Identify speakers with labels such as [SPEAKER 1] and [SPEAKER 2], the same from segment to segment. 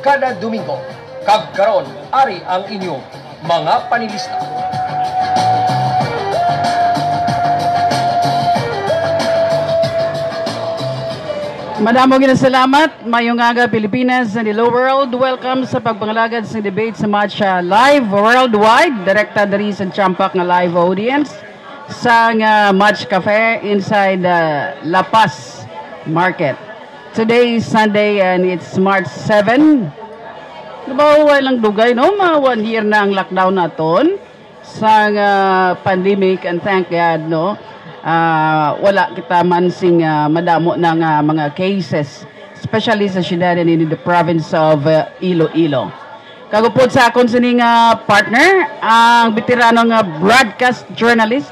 [SPEAKER 1] kada Domingo. Kag karon ari ang inyong mga panilista.
[SPEAKER 2] Madamo ginasalamat, mayong aga Pilipinas and hello world. Welcome sa pagpangalagad sa debate sa match live worldwide. Direkta dari sa Champak nga live audience sa Match Cafe inside La Paz Market. Today is Sunday and it's March 7. Diba walang dugay, no? 1 year na ang lockdown naton sa pandemic and thank God, no? Wala kita man sing madamo ng mga cases, especially sa syudad in the province of Iloilo. Kagupod sa akong sining partner, ang veteranong broadcast journalist,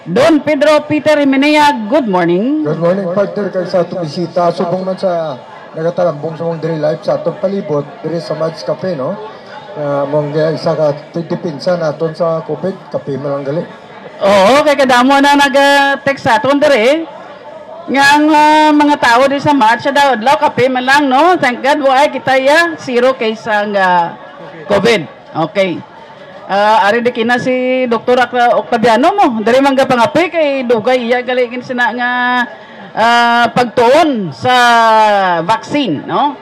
[SPEAKER 2] Don Pedro Peter Jimenea. Good morning.
[SPEAKER 3] Good morning, partner. Kay sa atong bisita, subong man sa nagatalambong sa mong diri live sa atong palibot, diri sa Match Cafe, no? Mong isa ka tipinsa naton sa COVID, kape man lang gali.
[SPEAKER 2] Oo, kay kadamo na nag-text sa aton dere. Nga ang mga tao di sa match daw adlaw kape man lang, no? Thank God why kita ya zero case ang COVID. Okay. Ari di kina si Dr. Octaviano mo. Dere man ga pangape kay dugay iya galigin sina nga pagtuon sa vaccine, no?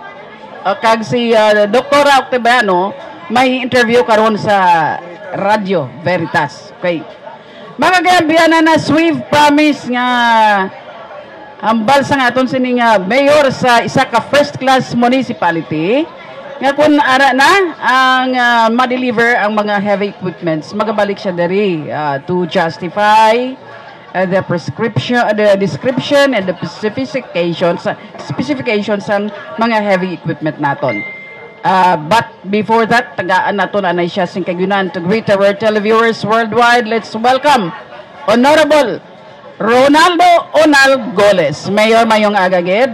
[SPEAKER 2] Kag si Dr. Octaviano may interview karon sa Radio Veritas. Okay. Mga gabiana na swift promise nga hambal sa aton sining mayor sa isa ka first class municipality nga kun ara na ang ma-deliver ang mga heavy equipments magabalik siya diri to justify the description and the specifications ng mga heavy equipment naton. But before that, tagaan nato na siya sing kagunan to greet our televiewers worldwide. Let's welcome Honorable Ronaldo Onal Goles. Mayor, mayong agagid.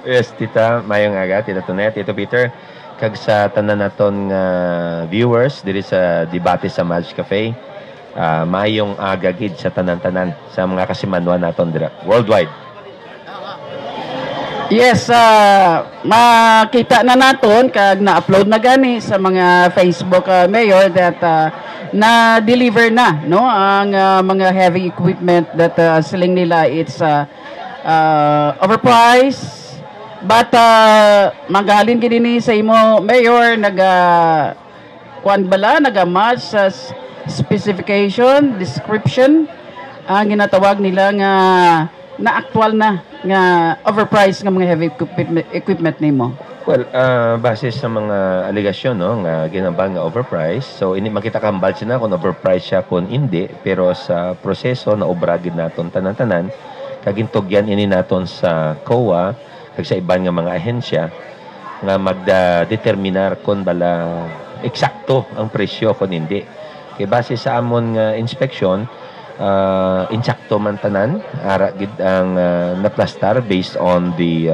[SPEAKER 4] Yes, tita, mayong aga, tita Tonet, tito Peter. Kag sa tanan naton viewers diri sa debate sa Match Cafe, mayong agagid sa tanan-tanan sa mga kasimanwan naton dira worldwide.
[SPEAKER 2] Yes, makita na naton kag na-upload na gani sa mga Facebook mayor that na-deliver na, no, ang mga heavy equipment that selling nila it's overpriced. But magahalin gid ni sa imo mayor kuan bala naga-match sa specification, description ang ginatawag nila nga na actual na nga overpriced nga mga heavy equipment nimo.
[SPEAKER 4] Well, base sa mga aligasyon, no, nga ginambal nga overpriced. So ini makita kambal siya na kung overpriced siya kung hindi, pero sa proseso na obragid naton tanan-tanan kagintugyan ini naton sa COA kag sa iban nga mga ahensya nga magdeterminar kung bala eksakto ang presyo kung hindi. Kay base sa amon nga inspeksyon, insakto man tanan ara gid ang naplastar based on the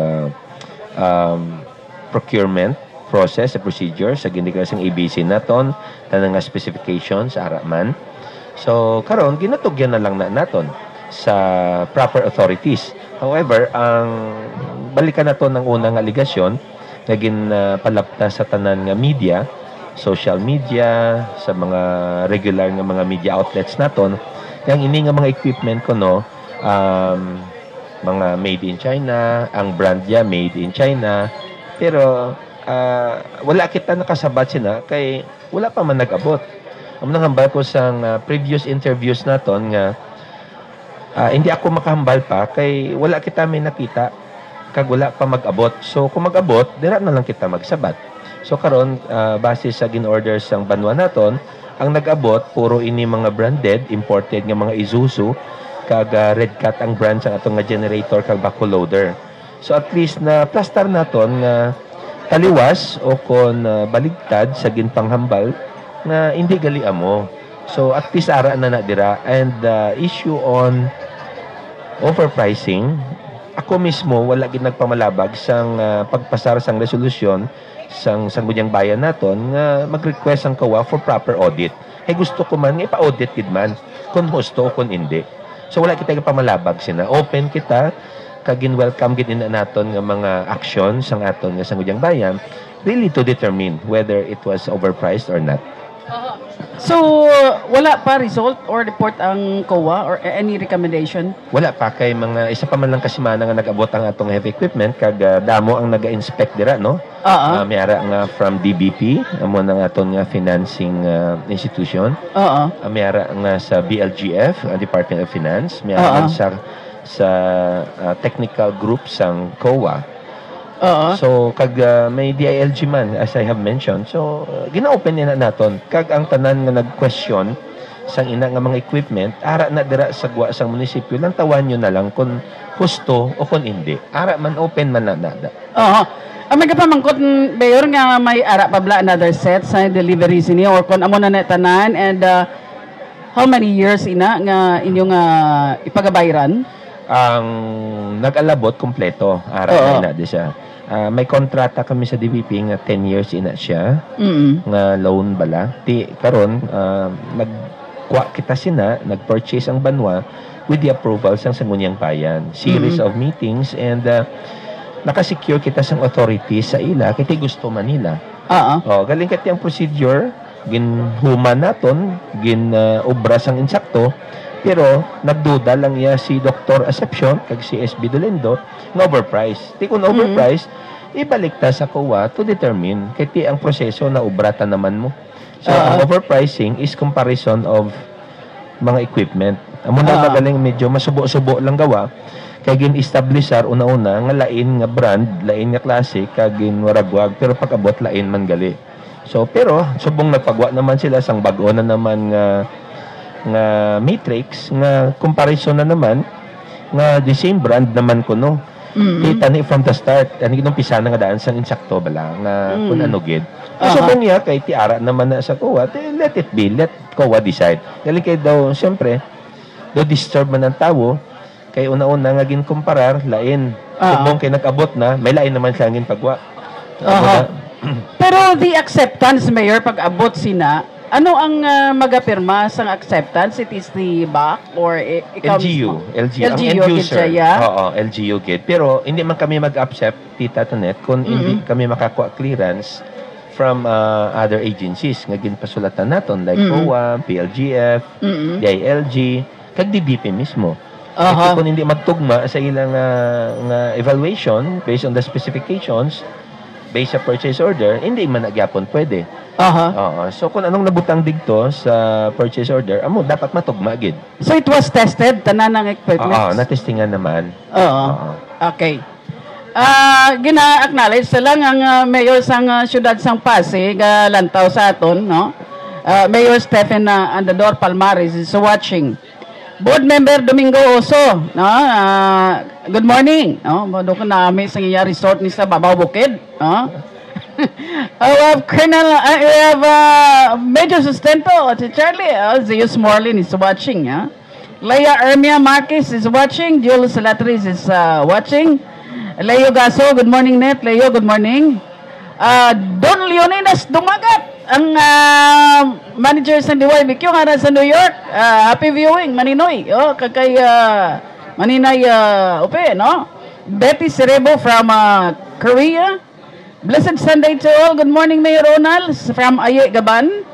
[SPEAKER 4] procurement process, procedure sa ginikalasang ABC naton tanang nga specifications ara man. So karon ginatugyan na lang naton sa proper authorities. However, ang balikan naton ng unang aligasyon naging palapta sa tanan nga media, social media, sa mga regular nga mga media outlets naton. Yang ini nga mga equipment ko, no, mga made in China, ang brand niya made in China, pero wala kita nakasabat sina kay wala pa man nag-abot. Ang nanghambal ko sa previous interviews naton nga hindi ako makahambal pa kay wala kita may nakita kag wala pa mag-abot. So kung mag-abot, dira na lang kita magsabat. So karon base sa gin-order sang banwa naton, ang nag-abot puro ini mga branded, imported nga mga Isuzu kag Red Cat ang brand sa atong nga generator kag backhoe loader. So at least na plastar naton nga taliwas o kon baligtad sa ginpanghambal nga hindi gali amo. So at least ara na dira, and issue on overpricing, ako mismo wala gid nagpamalabag sang pagpasar sang resolusyon sang sangguniang bayan naton nga mag-request ang COA for proper audit. Gusto ko man ipa-audit gid man kung gusto o kung hindi. So wala kita pamalabag sina. Open kita kagin welcome gid na naton nga mga action sang aton nga sangguniang bayan really to determine whether it was overpriced or not.
[SPEAKER 2] So, wala pa result or report ang COA or any recommendation?
[SPEAKER 4] Wala pa kay mga isa pa man lang kasi mana nga nag-abot ang atong heavy equipment kag damo ang naga-inspect dira no. May ara nga from DBP amo nang aton nga financing institution. May ara nga sa BLGF, Department of Finance, may ara sa technical group sang COA. So kag may DILG man as I have mentioned, so gina-open na naton kag ang tanan nga nag-question sang ina nga mga equipment ara na dira sa gwa sang munisipyo lang tawan nyo na lang kung husto o kung hindi ara man open man na nada.
[SPEAKER 2] Ang may kapamangkot mayor nga may ara pabla another set sa deliveries niyo or kung amo na tanan and how many years ina nga inyong ipagabayran?
[SPEAKER 4] Ang nag-alabot kompleto ara na di siya. May kontrata kami sa DBP nga 10 years ina siya nga loan bala ti karon nagkuha kita sina nag-purchase ang banwa with the approval sang Sangguniang Bayan series of meetings and nakasecure kita sang authorities sa ila kiti gusto Manila. Galing kati ang procedure ginhuman naton obra sang insakto pero nagduda lang ya si Dr. Acepcion kag si SB Dolendo nga overpriced. Ti kung overpriced, ibalik ta sa COA to determine kiti ang proseso na obrata naman mo. So, ang overpricing is comparison of mga equipment. Amo na magaling medyo masubo-subo lang gawa kay gin-establishar una-una nga lain nga brand, lain nga klase kag ginwaragwag pero pag-abot lain man gali. So, pero subong nagpagwa naman sila sang bag-o na naman nga matrix nga comparison na naman nga the same brand naman kuno. Kita ni from the start ani ginumpisa na nga daan sang insakto bala nga kun ano gid. So kung ya kay tiara naman na sa COA, let it be, let COA decide. Dali kay daw siyempre do disturb man ang tawo kay una-una nga ginkumparar lain. Subong kay nag-abot na may lain naman siya ngin pagwa.
[SPEAKER 2] Pero the acceptance mayor pag abot sina ano ang magapirma sa acceptance? It is the BAC or ikaw
[SPEAKER 4] LGU.
[SPEAKER 2] LGU
[SPEAKER 4] ang end user. LGU gid. Pero hindi man kami mag-accept Tita Tonet kung hindi kami makakuha clearance from other agencies nga ginpasulatan naton like COA, PLGF, DILG, kag DBP mismo. Kung hindi magtugma sa ilang nga evaluation based on the specifications based sa purchase order, hindi man nagyapon pwede. So kung anong nabutang digto sa purchase order, amo dapat matugma gid.
[SPEAKER 2] So it was tested tanan ng equipment.
[SPEAKER 4] Na-testingan naman.
[SPEAKER 2] Okay. Gina-acknowledge lang ang mayor sang syudad sang Pasig lantaw sa aton, no? Mayor Stephen Andador Palmares is watching. Board member Domingo Oso, no? Good morning. No, modo ko namin sa iya resort ni sa Babaw Bukid, no? We have Major Sustento, si Charlie, Zeus Morlin is watching, Leia Ermia Marquez is watching, Jules Salatris is watching, Leo Gaso, good morning Net, Leo, good morning. Don Leonidas Dumagat, ang manager sa DYBQ nga sa New York, happy viewing, Maninoy, kay Maninay Upe, no? Betty Cerebo from Korea. Blessed Sunday to all. Good morning, Mayor Ronald from Aye Gaban.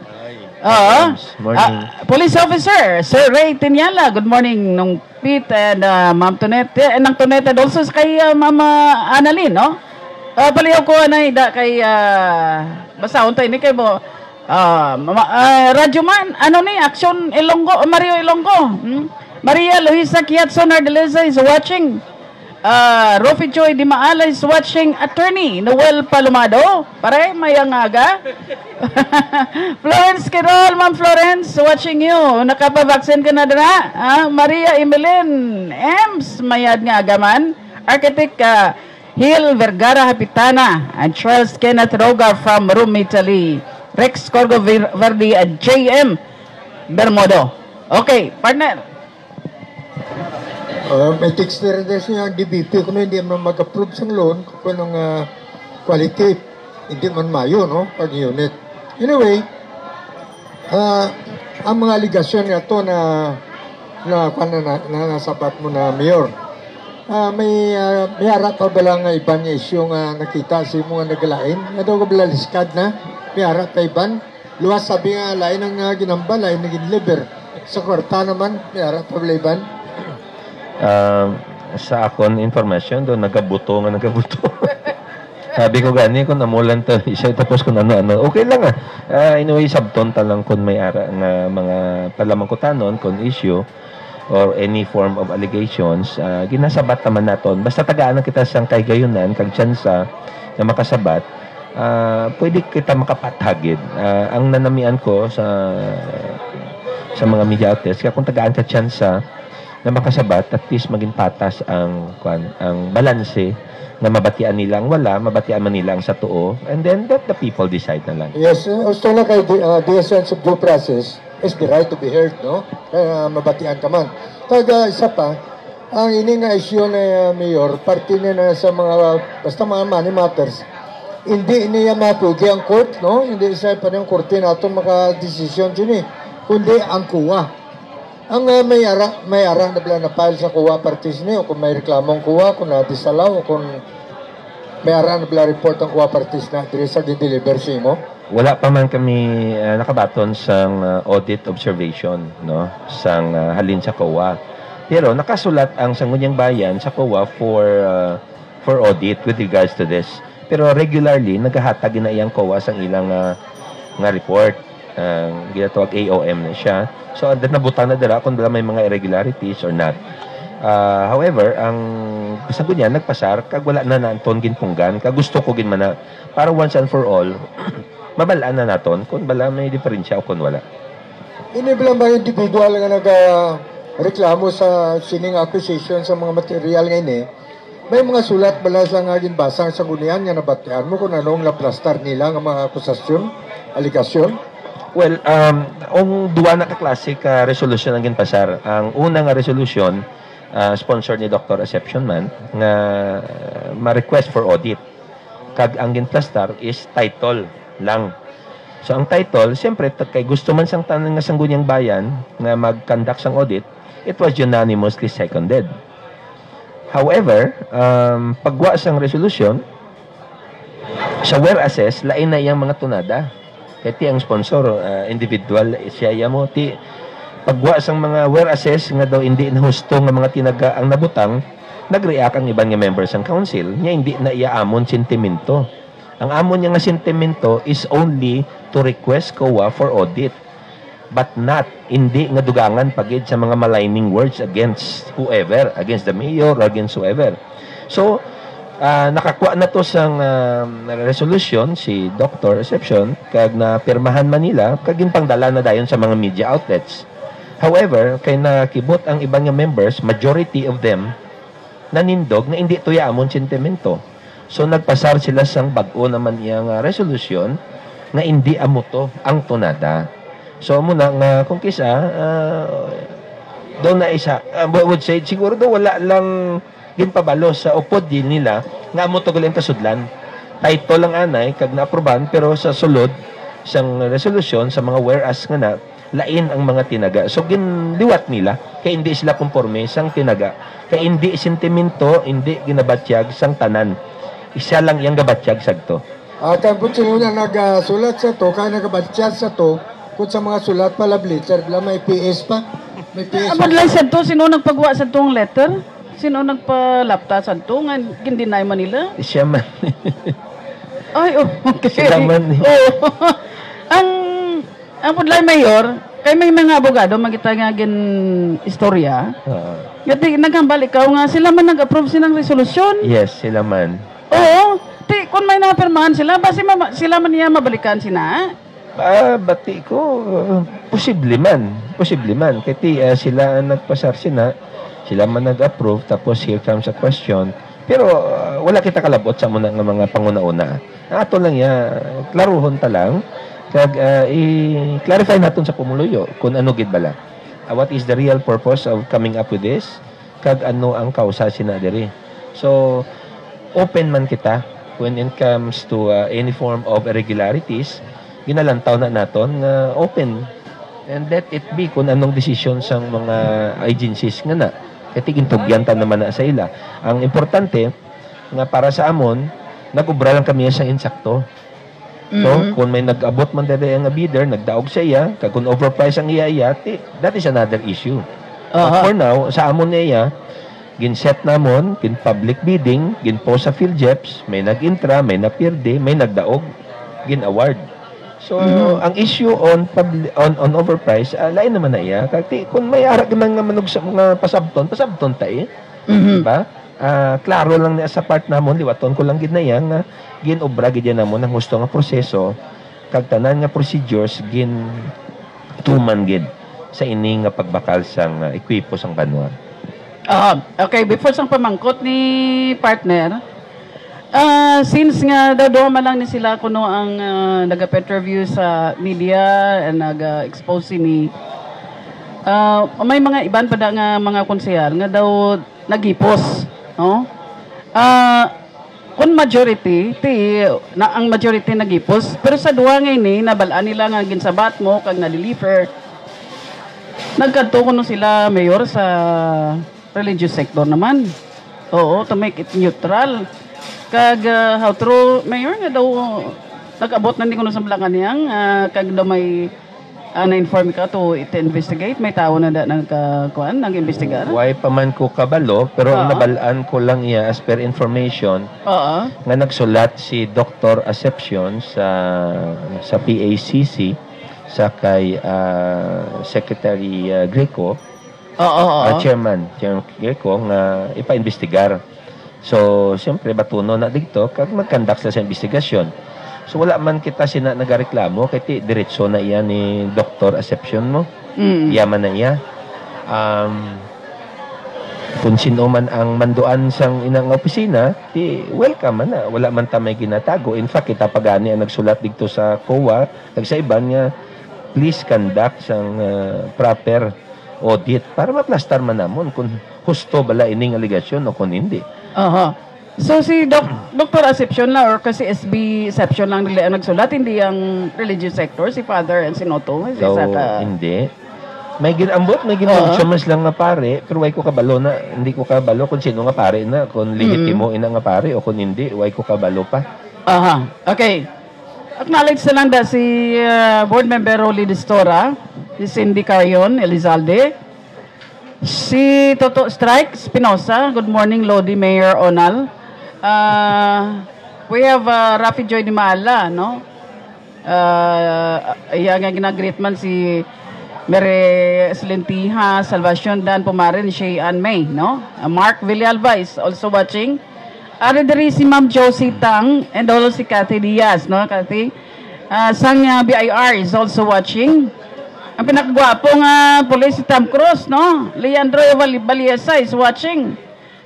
[SPEAKER 4] Morning.
[SPEAKER 2] Police Officer Sir Ray Tinyala. Good morning, nung Pete and Ma'am Tonete and nang Tonete also kay Mama Annalyn, no? Paliw ko na ida kay basta untay ni kay mo Radyo Man, ano ni Action Ilonggo, Mario Ilonggo. Maria Luisa Kiatson Ardeleza is watching. Rofi Joy Di Maala is watching. Attorney Noel Palomado, pare mayang aga. Florence Kirol, Ma'am Florence, watching you. Nakapavaccine ka na dira? Maria Emeline Ems, mayad nga agaman. Architect Hill Vergara Hapitana and Charles Kenneth Roga from Rome, Italy. Rex Corgo Verdi at JM Bermudo. Okay, partner.
[SPEAKER 3] May text na rin siya ang DBP kung hindi man mag-approve sa loan kung ng quality hindi man mayo, no? Pag unit. Anyway, ang mga aligasyon nga to na nasapat mo na mayor. may harap pa bala nga iban nga isyu nga nakita si mga nagalain. Nga daw ka bala liskad na, may harap pa iban. Luwas sabi nga, lain ang ginamba, lain naging liver. Sa kwarta naman, may harap pa bala iban.
[SPEAKER 4] Sa akon information, doon nagabuto. Sabi ko gani, kung namulan to, isa tapos kung ano-ano, okay lang anyway, sabtonta lang kung may ara nga mga palamangkutanon, kung issue, or any form of allegations, ginasabat naman naton. Basta tagaan na kita sang kay gayunan, kag tsansa na makasabat, pwede kita makapathagid. Ang nanamian ko sa mga media outlets, kaya kung tagaan ka tsansa na makasabat, at least maging patas ang balanse na mabatian nila ang wala, mabatian man nila ang sa tuo, and then let the people decide na lang.
[SPEAKER 3] Yes, gusto na kay the essence of due process is the right to be heard, no? Kaya mabatian ka man. Kaya isa pa, ang ini nga issue na Mayor, parte na sa mga, basta mga money matters, hindi niya mapwede ang court, no? Hindi isa pa ng korte nato maka-desisyon dyan kundi ang kuwa. Ang may ara na bala na file sa kuwa parties niyo, kung may reklamong kuwa, kung nadisalaw, kung may ara na bala report ang kuwa parties na diri sa deliver mo.
[SPEAKER 4] Wala pa man kami nakabaton sang audit observation, no, sang halin sa COA. Pero nakasulat ang Sangguniang Bayan sa COA for audit with regards to this. Pero regularly nagahatag na iyang COA sang ilang nga report. Ginatawag AOM na siya. So nabutan na dira kung may mga irregularities or not. However, ang Sangguniang nagpasar kag wala na naton ginpunggan, kag gusto ko ginmana para once and for all mabalaan na naton kung bala may diferensya o kung wala.
[SPEAKER 3] Ini bilang ba individual nga nag-reklamo sa sining acquisition sa mga material nga ini, may mga sulat bala sa nga ginbasang sa Sangguniang nga nabatian mo kung anong naplastar nila nga mga akusasyon, aligasyon?
[SPEAKER 4] Well, ang duwa na ka-classic resolution ang ginpasar. Ang una nga resolution, sponsor ni Dr. Exception Man, nga ma-request for audit. Kag ang ginplastar is title lang. So ang title, siyempre, kay gusto man sang tanan nga Sangguniang Bayan nga mag-conduct sang audit, it was unanimously seconded. However, pagwa sang resolution, sa whereas, lain na iyang mga tunada. Kaya ti ang sponsor, individual, siya mo, ti pagwa sang mga whereas nga daw hindi na husto nga mga tinaga ang nabutang, nag-react ang ibang nga members ng council, niya hindi na iaamon sentimento. Ang amon niya nga sentimento is only to request COA for audit, but not, hindi nga dugangan pagid sa mga maligning words against whoever, against the mayor or against whoever. So, nakakuha na to sang resolution si Dr. Exception, kag na pirmahan Manila, kag pangdala na dayon sa mga media outlets. However, kay nakibot ang ibang nga members, majority of them nanindog na hindi to yaamon sentimento. So nagpasar sila sang bag-o naman iyang resolution nga hindi amuto ang tunada. So muna nga kung kisa doon na isa would say siguro do wala lang ginpabalo sa upod din nila nga amuto galing kasudlan. Title lang anay kag naaproban pero sa sulod sang resolution sa mga whereas nga na lain ang mga tinaga. So ginliwat nila kay hindi sila konforme sang tinaga. Kay hindi sentimento, hindi ginabatyag sang tanan. Isa lang iyang gabatyag sagto.
[SPEAKER 3] At ang kung na nagsulat sa to, kaya nagabatyag sa to, kung sa mga sulat pala blitzer, may PS pa. May PS pa.
[SPEAKER 2] Abadlay sa to, sino nagpagawa sa tong letter? Sino nagpalapta sa to? Nga gindenay Manila?
[SPEAKER 4] Siya man.
[SPEAKER 2] Ay, okay.
[SPEAKER 4] Sila man.
[SPEAKER 2] Ang pudlay mayor, kay may mga abogado, magita nga gin istorya. Gati, naghambal ikaw nga, sila man nag-approve silang resolusyon.
[SPEAKER 4] Yes, sila man.
[SPEAKER 2] Oo. Kung may napirmahan sila, basi sila man niya mabalikan sina?
[SPEAKER 4] Bati ko, posible man. Posible man. Kaya sila nagpasar sila man nag-approve, tapos here comes a question. Pero wala kita kalabot sa muna ng mga panguna-una. Ato lang klaruhon ta lang. Kag i-clarify natin sa pumuluyo kung ano gid bala. What is the real purpose of coming up with this? Kag ano ang kausa sina diri. So, open man kita when it comes to any form of irregularities. Ginalantaw na naton open. And let it be kung anong decision sang mga agencies nga na. Kaya tigintugyantan naman na sa ila. Ang importante, nga para sa amon, nag-ubra lang kami sa insakto. So, kung may nag-abot man dali ang bidder, nagdaog sa iya, kag kung overprice ang iya, that is another issue. But for now, sa amon niya, gin-set namon, gin-public bidding, gin-post sa PhilJeps, may nag-intra, may napirde, may nagdaog, gin-award. So, ang issue on overprice, lain naman na iya. Kasi kung may arag naman nga manog sa mga pasabton tayo. Diba? Klaro lang niya sa part namon, liwaton ko lang gid na yan, nga gin-obra gid yan namon ang gusto nga proseso, kag tanan nga procedures, gin-tuman gid sa ini nga pagbakal sang ekwipo sang banwa.
[SPEAKER 2] Okay, before sang pamangkot ni partner, since nga daw man lang ni sila kuno ang nag-interview sa media and nag-expose ni may mga iban pa da nga mga konsehal nga daw nagipos, no? Kung majority ang majority nagipos, pero sa duwa ngayon nabalaan nila nga ginsabat mo kag na-deliver, nagkadto kuno sila mayor sa religious sector naman. Oo, to make it neutral. Kag how true mayor nga daw nag-abot na ni kuno sa blankan niyang kag daw may na-inform ka to investigate, may tao na nagkakuan, nag-investigar.
[SPEAKER 4] Why pa man ko kabalo, pero nabalaan ko lang iya as per information nga nagsulat si Dr. Acepcion sa PACC sa kay Secretary Greco, Chairman Greco, nga ipa-investigar. So, siyempre, batuno na dito, kag mag-conduct sa investigasyon. So, wala man kita nagareklamo, kaya diretso na iya ni Dr. Acepcion mo. Yaman na iya. Kung sino man ang manduan sang inang opisina, welcome man na. Wala man ta may ginatago. In fact, kita pagani ang nagsulat dito sa COA, nagsaiban nga, please conduct sang proper audit para maplastar man namon kung husto bala ining aligasyon o kung hindi.
[SPEAKER 2] So si Dr. Acepcion lang or kasi SB Acepcion lang nila ang nagsulat, hindi ang religious sector, si Father and si Noto?
[SPEAKER 4] So, hindi. May ginambot, may ginamsumas lang nga pare, pero way ko kabalo na, hindi ko kabalo kung sino nga pare na, kung lehitimo ina nga pare o kung hindi, way ko kabalo pa.
[SPEAKER 2] Okay. Acknowledge na lang da si board member Rolly Distora, si Cindy Carion Elizalde, si Toto Strike Espinosa. Good morning, Lodi, Mayor Onal. We have Rafi Joy Di Maala, no? Yang ginagreet man si Mere Slentiha, Salvacion Dan Pumarin, Shay Ann May, no? Mark Villalba is also watching. Ari diri si Ma'am Josie Tang and also si Cathy Diaz, no? Cathy. Sang BIR is also watching. Ang pinakagwapong police si Tom Cruz, no? Leandro Valiesa is watching.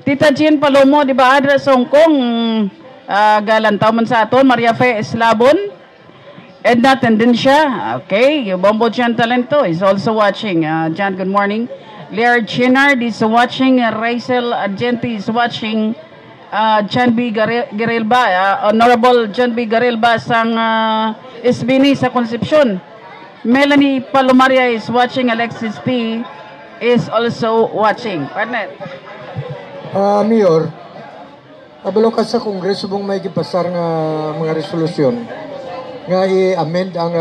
[SPEAKER 2] Tita Jean Palomo, di ba, adra sa Hong Kong, galantaw man sa aton, Maria Fe Eslabon, Edna Tendencia, okay, Bombo Jan Talento is also watching. Jan, good morning. Laird Chinard is watching, Rachel Argenti is watching, John B. Garilba, Honorable John B. Garilba sang SBNI sa Concepcion. Melanie Palomaria is watching, Alexis P. is also watching. Partner.
[SPEAKER 3] Mayor, kabalo ka sa Kongreso mong may gipasar nga mga resolusyon nga i-amend ang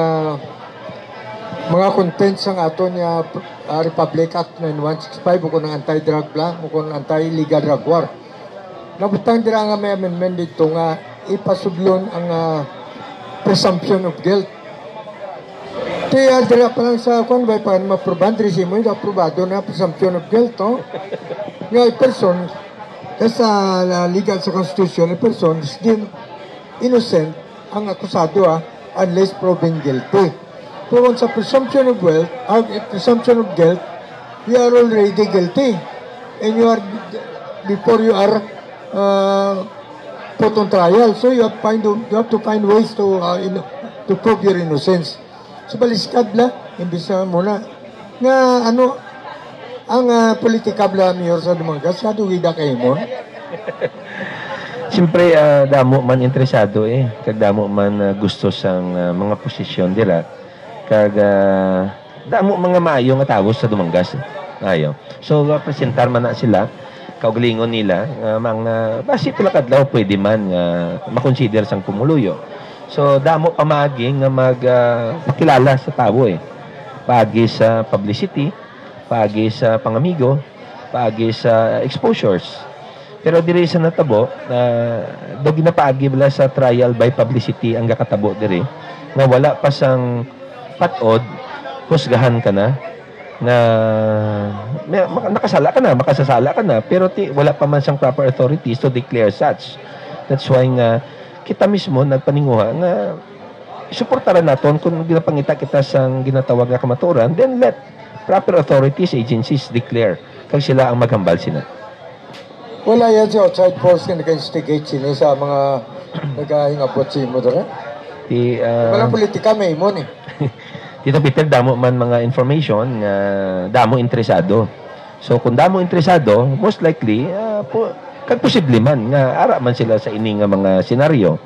[SPEAKER 3] mga contents ng aton nga Republic Act 9165 o kung anti-drug law o kung anti-illegal drug war. Nabutang dira nga may amendment dito nga ipasudlon ang presumption of guilt. Kaya dira pa lang sa kung ba pa ma-proban diri mo yung aprobado na presumption of guilt, no? Nga person sa legal sa Constitution, a person is deemed innocent ang akusado unless proven guilty. Pero sa presumption of guilt, you are already guilty. And you are, before you are put on trial. So you have to find ways to prove your innocence. So baliskad la, imbis na muna. Nga ang politika bla mayor sa Dumangas, sa duwida kayo mo?
[SPEAKER 4] Siyempre, damo man interesado Kag damo man gusto sang mga posisyon dira. Kag damo mga maayo nga tawos sa Dumangas. Ayaw. So presentar man na sila kaugalingon nila mga basi pila kadlaw pwede man nga makonsider sang pumuluyo. So damo pa maagi nga makilala sa tawo paagi sa publicity, paagi sa pangamigo, paagi sa exposures. Pero diri sa natabo do ginapaagi bala sa trial by publicity ang gakatabo diri nga wala pa sang patod husgahan ka na na makasasala ka na pero wala pa man sang proper authorities to declare such. That's why nga kita mismo nagpaninguha nga suportaran naton kung ginapangita kita sang ginatawag nga kamaturan, then let proper authorities, agencies declare kag sila ang maghambal sina.
[SPEAKER 3] Wala yan si outside force nga nag-instigate sila sa mga nagahingabot si mo doon. Walang politika may imon
[SPEAKER 4] Tito Peter, damo man mga information nga damo interesado. So kung damo interesado, most likely kag posible man nga ara man sila sa ini nga mga senaryo.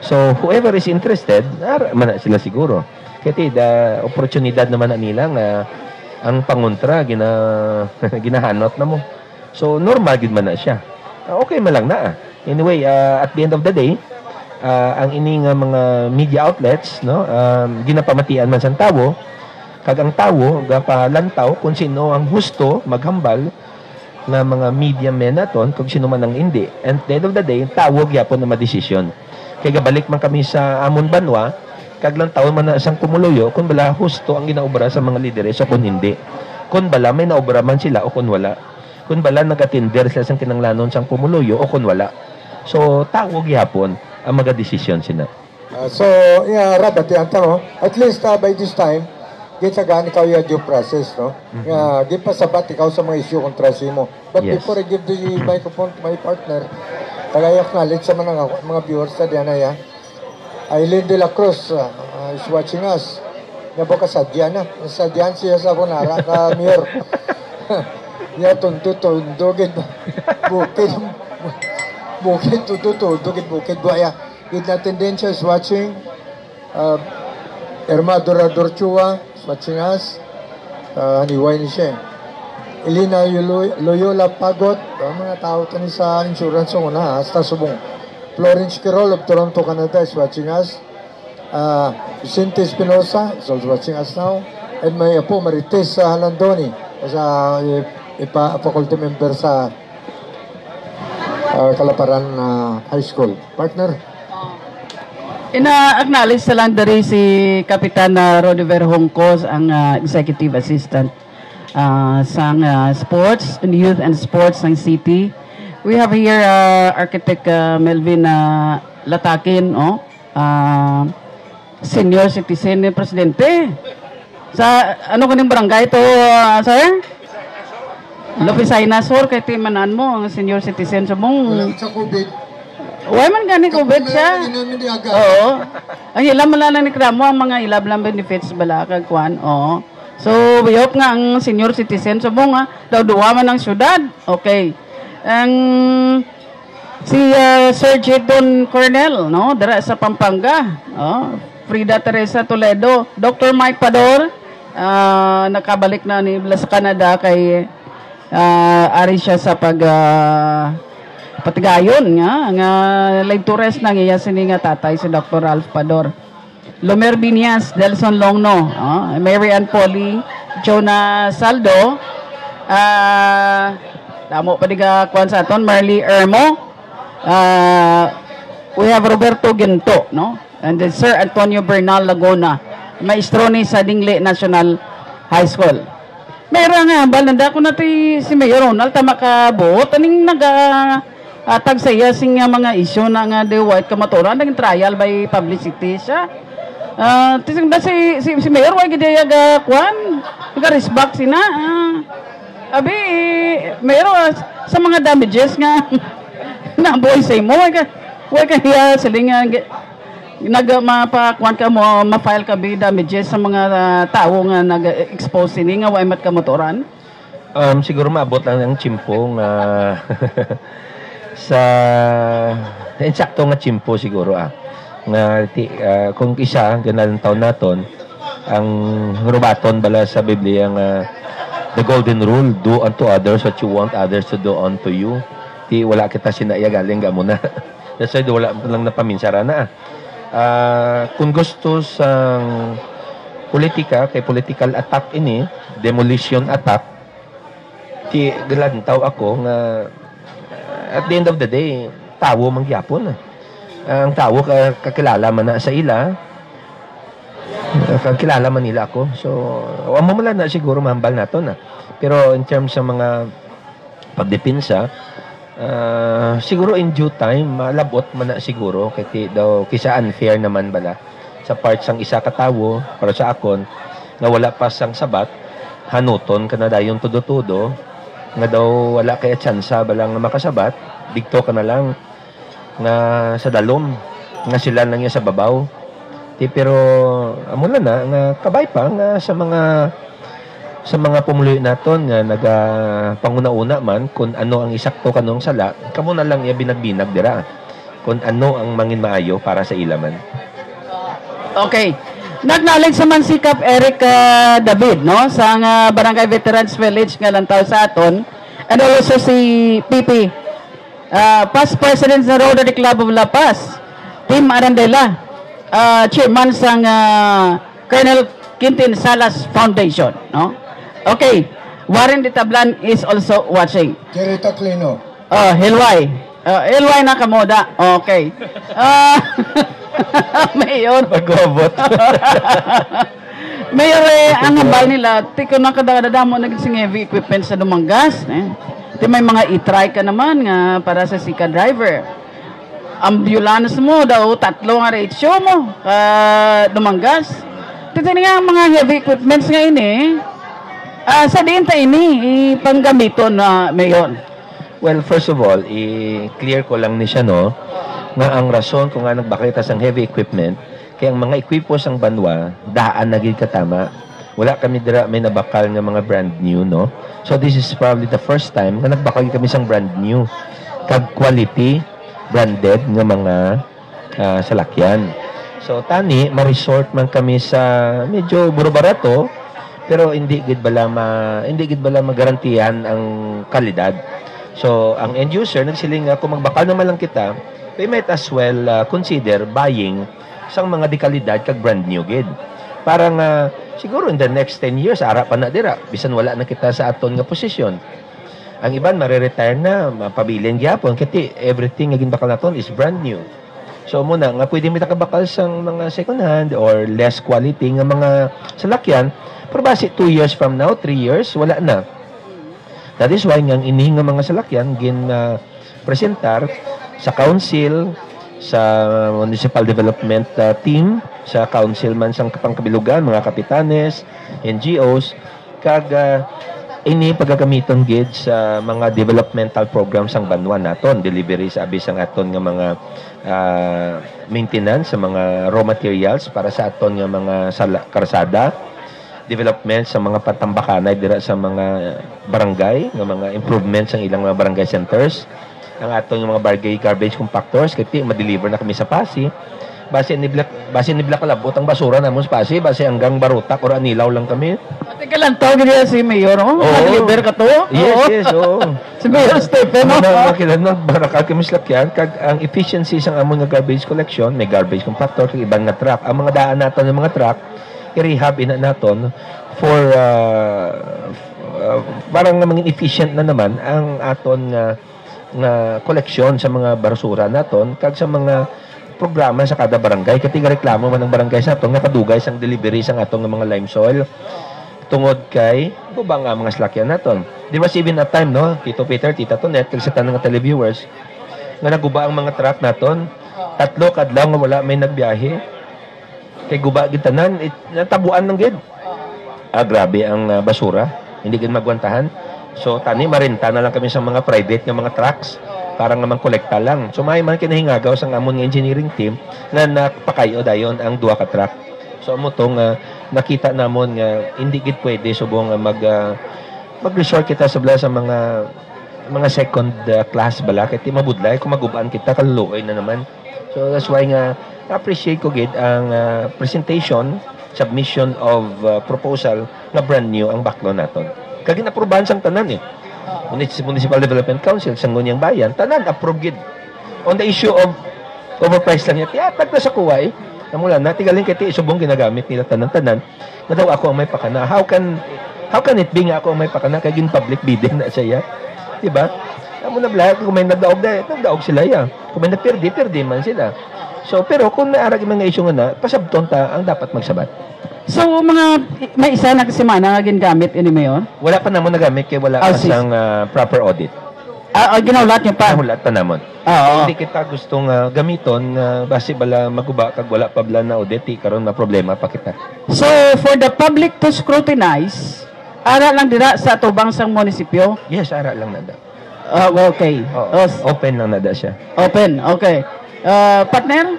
[SPEAKER 4] So whoever is interested, ara man na sila siguro. Kaya oportunidad naman na nila nga ang pangontra ginahanot na mo. So normal gid man na siya. Okay man lang na. Anyway, at the end of the day, ang ini nga mga media outlets ginapamatian man sang tawo kag ang tawo gapalantaw kung sino ang husto maghambal nga mga media men naton kung sino man ang hindi. And at the end of the day, tawo gyapon na madesisyon. Kaya balik man kami sa amon banwa kag lang tawo man na sang pumuluyo kung bala husto ang ginaobra sa mga lideres o kung hindi. Kung bala may naobra man sila o kung wala. Kung bala nagatinder sila sang kinanglanon sang pumuluyo o kung wala. So tawo gyapon ang magadesisyon sila.
[SPEAKER 3] So, rabat yan mo. At least by this time, gitsagaan ikaw yung due process, no? Gipasabat ikaw sa mga issue kontra mo. But
[SPEAKER 4] Yes.
[SPEAKER 3] before I give the microphone to my partner, tagayak knowledge sa mga viewers sa Diana, Aileen de la Cruz is watching us. Nabo ka sadya na. Sadyan siya sa kunara ka mayor. Niya tuntutundugin bukid tututudugin bukid buaya. Gid na tendensya is watching. Irma Dorador Chua is watching us. Haniway ni siya. Elena Loyola Pagot, mga tao tani sa insurance ng una, hasta subong. Florence Quirol of Toronto, Canada is watching us. Vicente Espinosa is also watching us now. And may apo Marites Halandoni sa faculty member sa Kalaparan High School. Partner?
[SPEAKER 2] Ina-acknowledge sa lang dari si Kapitan Rodiver Hongkos, ang Executive Assistant sa Sports and Youth and Sports ng City. We have here Architect Melvin Latakin, Senior Citizen Presidente. Sa ano kaning barangay to, sir? Lopisay na, sir, kay timanan mo ang Senior Citizen sa mong...
[SPEAKER 3] Sa COVID.
[SPEAKER 2] Why man gani COVID siya? Oo. Ang ilam lang ni kramo ang mga ilab lang benefits bala kag kwan. Oo. So, biyok nga ang senior citizen sa bunga daw duwa man ang syudad. Okay. Ang si Sir Jadon Cornell, no, dara sa Pampanga. Oh, Frida Teresa Toledo, Dr. Mike Pador, nakabalik na ni sa Canada kay ari siya sa patigayon nga live to rest nang iya sini nga tatay si Dr. Ralph Pador. Lomer Binias, Delson Longno, Mary Ann Poli, Jonah Saldo, damo pa diga kwan sa aton, Marley Ermo, we have Roberto Ginto, no? And then Sir Antonio Bernal Laguna, maestro ni sa Dingle National High School. Meron nga, balanda ko natin si Mayor Ronald, tama ka buot, aning tag sa iya sing mga issue na nga the white kamaturan naging trial by publicity siya. Tising da si Mayor wa gid ya kwan ga-respect sina. Abi Mayor sa mga damages nga na boy say mo wa ka hiya silinga nagmapakwan ka mo ma-file ka bi damages sa mga tao nga nag-expose sini nga wa mat kamaturan.
[SPEAKER 4] Siguro maabot lang ng chimpong sa insakto nga chimpo siguro nga kung isa ganang taon naton ang rubaton bala sa Biblia nga the golden rule, do unto others what you want others to do unto you. Di wala kita sinaya galing ka muna. That's why wala lang napaminsara na. Kung gusto sang politika, kay political attack ini, demolition attack, di galantaw ako nga at the end of the day, tawo mangyapon. Ang tawo kakilala man na sa ila, kakilala man nila ako. So, mamula na siguro mahambal nato na. Pero in terms sa mga pagdepensa, siguro in due time malabot man na siguro kisa unfair naman bala sa part sang isa ka tawo para sa akon nga wala pa sang sabat hanuton kana dayon tudo-tudo nga daw wala kaya tsansa balang makasabat dikto ka na lang nga sa dalom nga sila nang sa babaw pero amo na nga kabay pa nga sa mga pumuloy naton nga panguna-una man kung ano ang isakto kanong sala kamo na lang iya binagbinag dira kung ano ang mangin maayo para sa ilaman.
[SPEAKER 2] Okay. Nagnalig sa man si Cap Eric David, no? Sa Barangay Veterans Village nga lantaw sa aton. And also si PP, past president sa Rotary Club of La Paz, Tim Arandela, chairman sa Colonel Quintin Salas Foundation, no? Okay. Warren de Tablan is also watching.
[SPEAKER 3] Jerry Taclino.
[SPEAKER 2] Hilway. Hilway na kamoda. Okay. Mayor.
[SPEAKER 4] Pagkobot.
[SPEAKER 2] Mayor, ang hambal nila, tiko na kadadamo naging heavy equipment sa Dumanggas. Di may mga i-try ka naman nga para sa Sika driver. Ambulance mo daw, 3 nga ratio mo. Dumanggas. Tito nga mga heavy equipments nga ini, sa dinta ini, ipanggamiton na Mayor.
[SPEAKER 4] Well, first of all, i-clear ko lang ni siya, no? Nga ang rason kung nga nagbakita sang heavy equipment, kaya ang mga equipos ang banwa, daan naging katama. Wala kami dira may nabakal nga mga brand new, no? So this is probably the first time nga nagbakal kami sang brand new. Kag quality, branded nga mga salakyan. So tani, ma-resort man kami sa medyo buro-barato, pero hindi gid bala magarantiyan ang kalidad. So ang end user nagsiling nga kung magbakal naman lang kita, we might as well consider buying sang mga dekalidad kag brand new gid. Para nga siguro in the next 10 years ara pa na dira bisan wala na kita sa aton nga posisyon. Ang iban mare-retire na, mapabilin gyapon kati everything nga ginbakal naton is brand new. So muna nga pwede mi takabakal sang mga second hand or less quality nga mga salakyan, pero base 2 years from now, 3 years wala na. That is why nga inihing nga mga salakyan presentar sa council, sa municipal development team, sa council man sang pangkabilugan, mga kapitanes, NGOs, kag ini pagagamiton gid sa mga developmental programs sang banwa naton, delivery sa abis ang aton nga mga maintenance sa mga raw materials para sa aton nga mga karsada, development sa mga patambakanay dira sa mga barangay, nga mga improvements ang ilang mga barangay centers, ang aton yung mga barangay garbage compactors kaya ma-deliver na kami sa Pasi. Base ni Black kalabot ang basura namon sa Pasi, base hanggang Barutak or Anilaw lang kami.
[SPEAKER 2] Teka lang, tawag niya si Mayor, oh? Deliver ka to?
[SPEAKER 4] Yes, oo.
[SPEAKER 2] Si Mayor Stephen, no?
[SPEAKER 4] Barakal kami salakyan, kag ang efficiency sang amon nga garbage collection, may garbage compactor, kag ibang nga truck. Ang mga daan naton ng mga truck, i-rehab ina naton for parang maging efficient na naman ang aton nga koleksyon sa mga basura naton kag sa mga programa sa kada barangay kati nga reklamo man ng barangay sa aton nga kadugay sang delivery sang atong nga mga lime soil tungod kay bubang nga mga salakyan naton. There was even a time, no, Tito Peter, Tita Tonet, kag sa tanang nga televiewers nga naguba ang mga truck naton 3 kadlaw nga wala may nagbiyahe kay guba gid tanan natabuan ng gid. Grabe ang basura, hindi gid magwantahan. So tani marenta na lang kami sa mga private nga mga trucks para nga mangkolekta lang. So may man kinahingagaw sang amon nga engineering team nga napakayo dayon ang 2 ka truck. So amo tong nakita namon nga hindi gid pwede subong mag-resort kita sa mga second class bala kay mabudlay kung magubaan kita kaluoy na naman. So that's why nga appreciate ko gid ang submission of proposal na brand new ang baklo naton. Kag inaprubahan sang tanan eh. Municipal Development Council sang Ngunyang Bayan, tanan approved gid. On the issue of overpriced lang niya, tiyatag na sa kuwa eh. Namula na, tigaling kiti subong ginagamit nila tanan-tanan. Na daw ako ang may pakana. How can it be nga ako ang may pakana kay gin public bidding na siya? Diba? Amo na bla, kung may nagdaog sila ya. Kung may napirdi man sila. So, pero kung naarag mga issue nga na, pasabton ta ang dapat magsabat.
[SPEAKER 2] So, may isa na kasimana nga gingamit ini mayor?
[SPEAKER 4] Wala pa namon nagamit kay wala pa sang proper audit.
[SPEAKER 2] Ginaulat niyo pa?
[SPEAKER 4] Nahulat pa namon. Hindi kita gustong gamiton base bala maguba kag wala pa bala na audit karon na problema pa kita.
[SPEAKER 2] So, for the public to scrutinize, ara lang dira sa tubang sang munisipyo?
[SPEAKER 4] Yes, ara lang nada.
[SPEAKER 2] Okay.
[SPEAKER 4] Open lang nada siya.
[SPEAKER 2] Open, okay. Partner?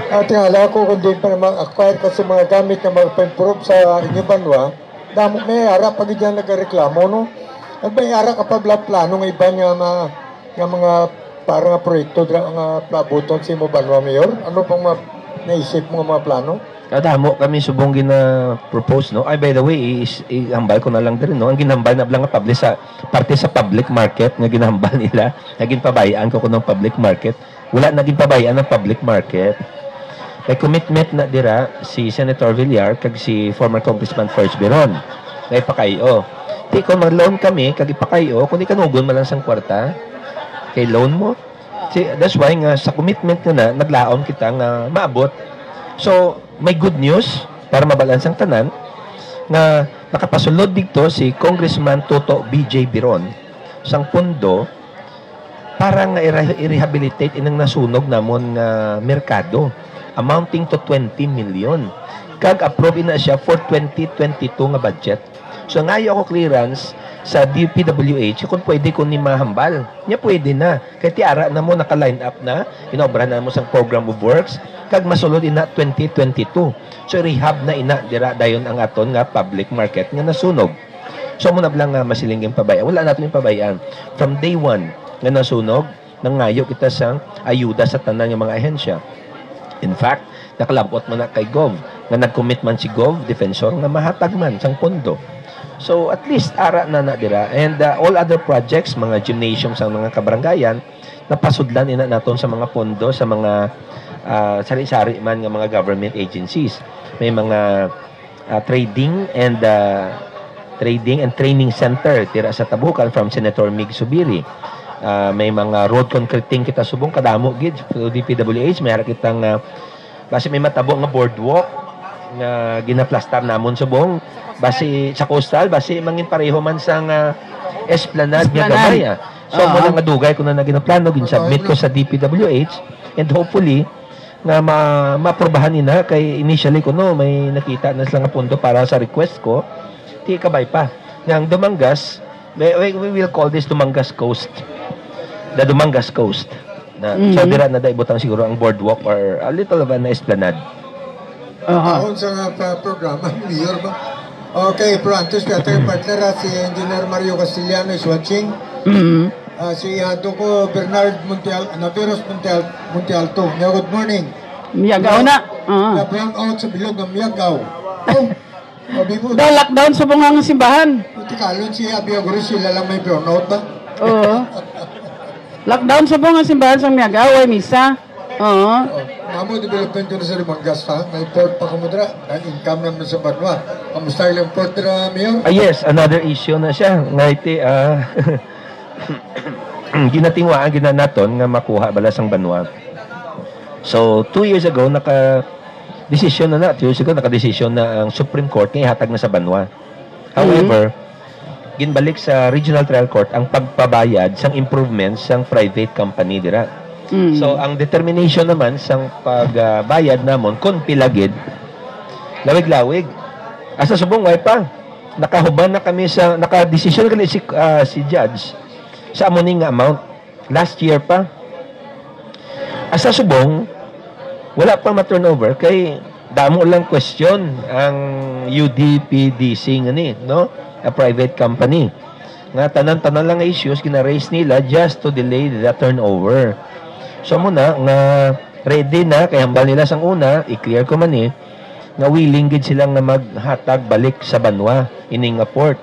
[SPEAKER 3] Tingala ko kung di pa naman acquire kasi mga gamit na mag-improve sa inyong banwa, damo may ara pag dyan nagreklamo, no? At may ara kapag plano ng iba nga mga parang proyekto nga plabuton sa imo banwa, Mayor? Ano pang naisip mo mga plano?
[SPEAKER 4] Damo kami subong gina-propose, no? Ay, by the way, ihambal ko na lang din, no? Ang ginambal na lang nga parte sa public market nga ginambal nila. Naging pabayaan ko ng public market. Wala naging pabayaan ng public market. May commitment na dira si Senator Villar kag si former Congressman First Biron. Ngay pakayo. Di ko mag-loan kami kag ipakayo kundi kanugon man lang sang kwarta kay loan mo. That's why nga sa commitment na naglaom kita nga maabot. So, may good news para mabalansang tanan nga nakapasulod dito si Congressman Toto BJ Biron sang pondo para nga i-rehabilitate inang nasunog namon nga merkado amounting to 20 million. Kag approve na siya for 2022 nga budget. So ngayo ako clearance sa DPWH kung pwede ko ni mahambal. Nya pwede na. Kaya tiara na mo naka-line up na, inobra na mo sa program of works, kag masulod ina 2022. So rehab na ina dira dayon ang aton nga public market nga nasunog. So muna lang nga masilinging pabayaan. Wala natin yung pabayaan. From day 1 nga nasunog, nangayo kita sa ayuda sa tanan ng mga ahensya. In fact, nakalabot man na kay Gov, nga nag-commit man si Gov, defensor, nga mahatag man sang pondo. So, at least, ara na dira. And all other projects, mga gymnasium sa mga kabarangayan, napasudlan ina naton sa mga pondo, sa mga sari-sari man nga mga government agencies. May mga trading and training center tira sa Tabukan from Senator Mig Subiri. May mga road concreting kita subong kadamo gid sa DPWH. May ara kitang base may matabo nga boardwalk nga ginaplastar namon subong base sa coastal base mangin pareho man sang esplanade nga gamay. So mo nga dugay ko na ginaplano gin-submit ko sa DPWH and hopefully nga maprobahan nina kay initially ko no may nakita na sila nga pondo para sa request ko ti kabay pa nga ang Dumangas we will call this Dumangas Coast. The Dumangas Coast. So dira na daibutang siguro ang boardwalk or a little of an esplanade.
[SPEAKER 3] Ahon sa programa, Mayor ba? Okay, Francis, kaya partner si Engineer Mario Castellano is watching. Si Doko Bernard Naveros Montealto. Good morning.
[SPEAKER 2] Miyagaw na.
[SPEAKER 3] Brown out sa bilog ng Miyagaw.
[SPEAKER 2] Dahil lockdown sa bungang simbahan.
[SPEAKER 3] Buti kalon si Abiaguro sila lang may brown out ba?
[SPEAKER 2] Oo. Lockdown sa bungang simbahan sa Miyagaw ay misa. Oo.
[SPEAKER 3] Mamo development yun sa Dumangas ha? May port pa kumudra. Ang income naman sa Banwa. Kamusta yung port na, Mayor?
[SPEAKER 4] Yes, another issue na siya. Ngayon, ginatingwaan ginanaton nga makuha bala sang Banwa. So, 2 years ago, naka-desisyon na 2 years ago, naka-desisyon na ang Supreme Court nga ihatag na sa Banwa. However, ginbalik sa Regional Trial Court ang pagpabayad sang improvements sang private company dira. So, ang determination naman sang pagbayad namon kung pilagid, lawig-lawig. Asa subong way pa. Nakahuban na kami sa, naka-desisyon kami si judge sa amuning amount. Last year pa. Asa subong, wala pa ma-turnover kay damo lang question ang UDPDC nga ni, no? A private company. Nga tanan-tanan lang issues gina-raise nila just to delay the turnover. So muna nga ready na kay hambal nila sang una i-clear ko man nga willing gid sila nga maghatag balik sa banwa ining nga port.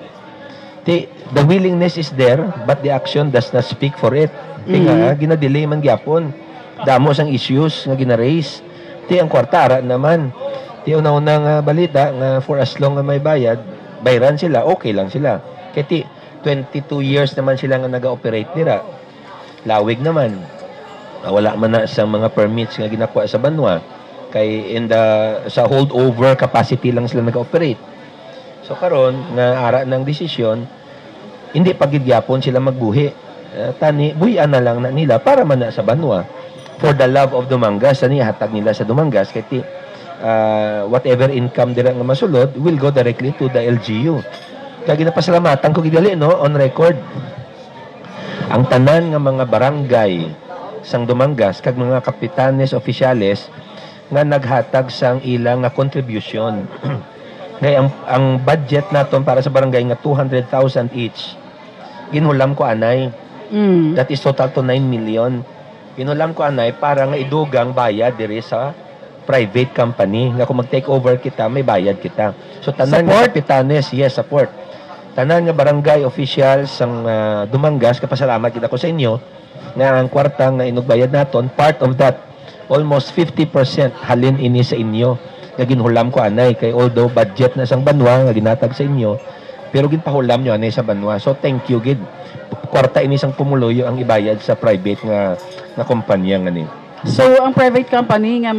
[SPEAKER 4] The willingness is there, but the action does not speak for it. Nga ginadelay man gyapon. Damo sang issues nga gina-raise. Ang kwartara naman. Una-unang balita nga for as long nga may bayaran sila, okay lang sila. Kaya 22 years naman sila nga nag-operate dira. Lawig naman. Wala man na sa mga permits nga ginakuha sa banwa. Kay sa holdover capacity lang sila nag-operate. So karon nga ara ng desisyon, hindi pagigyapon sila magbuhi. Buhian na lang na nila para man na sa banwa. For the love of Dumangas, hatag nila sa Dumangas kay whatever income dira nga masulod will go directly to the LGU. Kaya ginapasalamatan ko gigali on record. Ang tanan nga mga barangay sang Dumangas kag mga kapitanes, opisyales nga naghatag sang ilang nga contribution. Ngay ang budget naton para sa barangay nga 200,000 each. Ginulam ko anay. That is total to 9 million. Ginulam ko anay para nga idugang bayad diri sa private company nga kung mag-take over kita, may bayad kita. So tanan nga kapitanes, yes, support. Tanan nga barangay officials sang Dumangas, kapasalamat kita ko sa inyo nga ang kwarta nga inugbayad naton, part of that, almost 50% halin ini sa inyo. Nga ginhulam ko anay kay although budget na sang banwa nga ginatag sa inyo, pero ginpahulam nyo anay sa banwa. So thank you gid. Kwarta ini sang pumuloyo ang ibayad sa private nga kumpanya nga ni.
[SPEAKER 2] So ang private company nga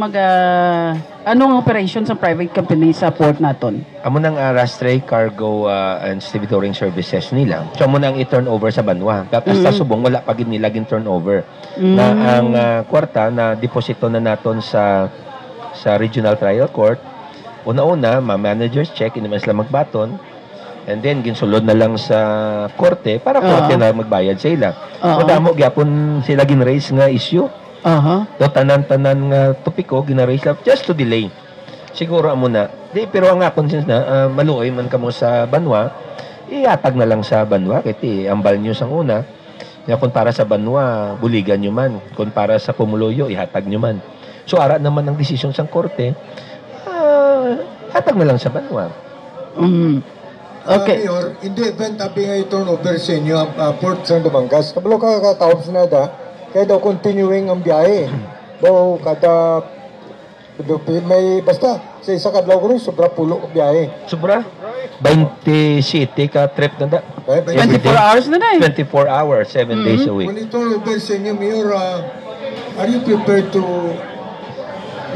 [SPEAKER 2] anong operation sa private company sa port naton?
[SPEAKER 4] Amo nang Rastray Cargo and Stevedoring Services nila. So amo nang i-turnover sa banwa. Tapos sa subong wala pa gid nila gin-turnover. Na ang kwarta na deposito na naton sa Regional Trial Court. Una-una, managers check, hindi man sila magbaton. And then, ginsulod na lang sa korte para korte na magbayad sa ila. Madamo, gyapon sila gin-raise nga issue. So, tanan-tanan nga topiko, gin-raise lang just to delay. Siguro amo na. Pero ang akon since na, maluoy man kamo sa banwa, iatag na lang sa banwa. Kaya ambal nyo sang una. Kung para sa banwa, buligan nyo man. Kung para sa pumuloyo, ihatag nyo man. So, ara naman ang desisyon sa korte, hatag na lang sa banwa.
[SPEAKER 2] Okay.
[SPEAKER 3] Mayor, in the event abi nga i-turnover sa inyo ang port sa Dumangas, kabalo ka katawag sa nada, kaya daw continuing ang biyahe. Daw kada may basta sa isa kadlaw ko rin, sobra pulo ang biyahe.
[SPEAKER 4] Sobra? 20 city ka trip na da.
[SPEAKER 2] 24 hours na na
[SPEAKER 4] 24 hours, 7 days a week.
[SPEAKER 3] When i-turnover sa inyo, Mayor, are you prepared to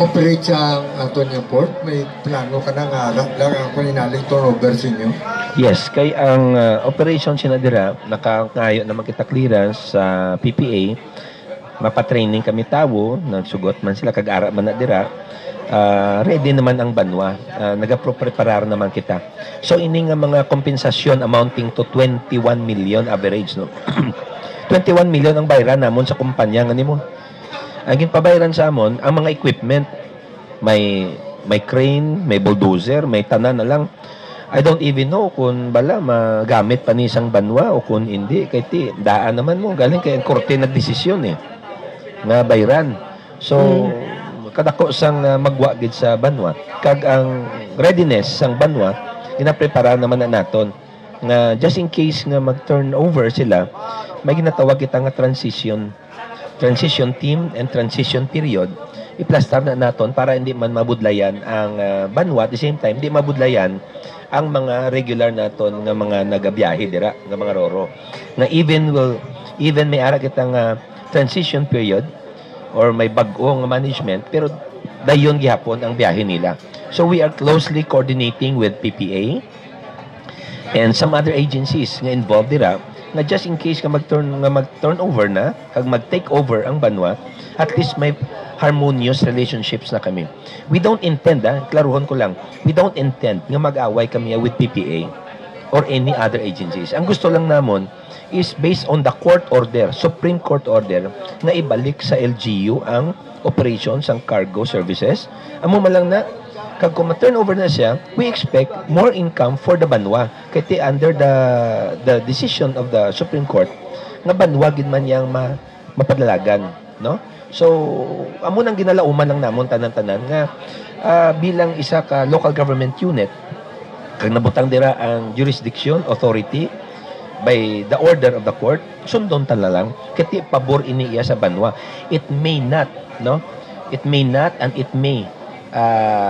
[SPEAKER 3] operate sa aton yung port? May plano ka na nga lang ang paninalig turnover sa inyo?
[SPEAKER 4] Yes, kay ang operation sinadira, nakangayo naman kita clearance sa PPA, mapatraining kami tawo, nagsugot man sila, kag-ara man na dira, ready naman ang banwa, nag-preparar naman kita. So, ini nga mga kompensasyon amounting to 21 million average, no? 21 million ang bayaran namon sa kumpanya nga nimo. Ang ginpabayaran sa amon, ang mga equipment, may crane, may bulldozer, may tanan na lang. I don't even know kung bala magamit pa ni isang banwa o kung hindi. Kaya daan naman mo, galing kaya ang korte nagdesisyon nga bayaran. So, kadako sang magwagid sa banwa. Kag ang readiness sang banwa, ginaprepara naman na naton. Nga just in case nga mag-turnover sila, may ginatawag kita nga transition team and transition period, iplastar na naton para hindi man mabudlayan ang banwa, at the same time, hindi mabudlayan ang mga regular naton nga mga nagabiyahe dira, nga mga roro. Na even may ara kitang transition period or may bag-o nga management, pero dayon gihapon ang biyahe nila. So we are closely coordinating with PPA and some other agencies nga involved dira, na just in case ka mag-turnover na, kag mag-take over ang banwa, at least may harmonious relationships na kami. We don't intend, klaruhon ko lang, we don't intend nga mag-away kami with PPA or any other agencies. Ang gusto lang namon is based on the court order, Supreme Court order, na ibalik sa LGU ang operations, ang cargo services. Amo man lang na, kag kung ma-turnover na siya, we expect more income for the banwa. Kaya under the decision of the Supreme Court, nga banwa gid man yang mapadalagan, no? So, amo nang ginalauman lang namon tanan-tanan nga bilang isa ka local government unit, kag nabutang dira ang jurisdiction, authority, by the order of the court, sundon tala lang, kati pabor ini iya sa banwa. It may not, no? It may not and it may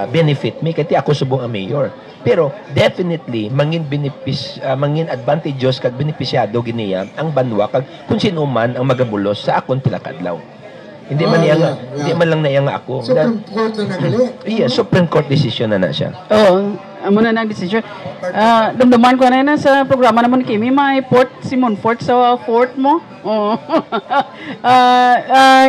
[SPEAKER 4] benefit me, kati ako subong ang mayor. Pero definitely mangin mangin advantageous kag benepisyado giniya ang banwa kag kung sino man ang magabulos sa akon pila ka adlaw. Hindi man hindi man lang naiya nga ako.
[SPEAKER 3] Supreme Court na nagali.
[SPEAKER 4] Iya, Supreme Court decision na siya.
[SPEAKER 2] Oo, amo na nang decision. Damdaman ko na sa programa naman Kimi, may port si Monfort sa fort mo. Oo.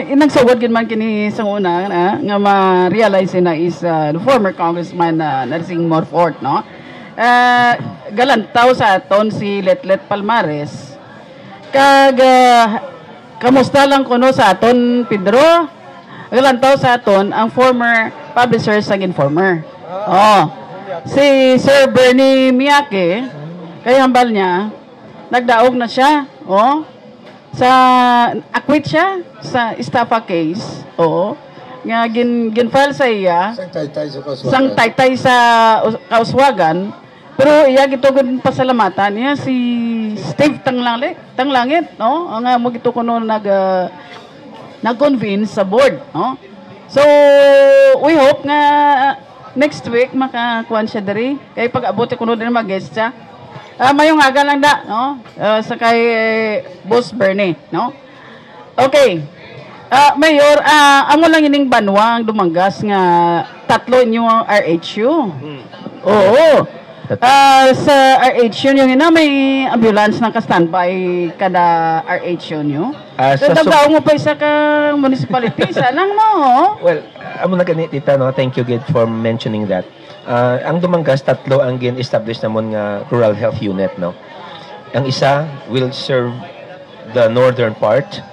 [SPEAKER 2] Inagsawad gid man kini sa una nga ma-realize na is the former congressman Narsing Monfort, no? Galantaw sa aton si Letlet Palmares. Kag kamusta lang kuno sa aton Pedro? Galantaw sa aton ang former publisher sa Informer. Oh. Si Sir Bernie Miyake, kay hambal niya, nagdaog na siya, oh. Sa acquit siya sa estafa case, oh. Nga gin-file sa iya. Sang taytay sa kauswagan. Pero iya gitugod pasalamatan niya si Steve Tanglangit, no? Ang mo gito kuno nag-convince sa board, no? So we hope nga next week makakuan siya diri kay pag-abot kuno din mag-guest siya. Mayong aga lang da, no? Sa kay Boss Bernie, no? Okay. Mayor, amo lang ining banwa ang dumanggas nga tatlo inyo RHU. Oo. Sa RHU nyo na may ambulance na ka-standby kada RHU nyo. Dadagdaw mo pa isa ka municipality. Sanang mo.
[SPEAKER 4] Well, amo na ganit tita, no? Thank you, Gid, for mentioning that. Ang dumanggas, tatlo ang gin-establish namon nga rural health unit, no? Ang isa will serve the northern part.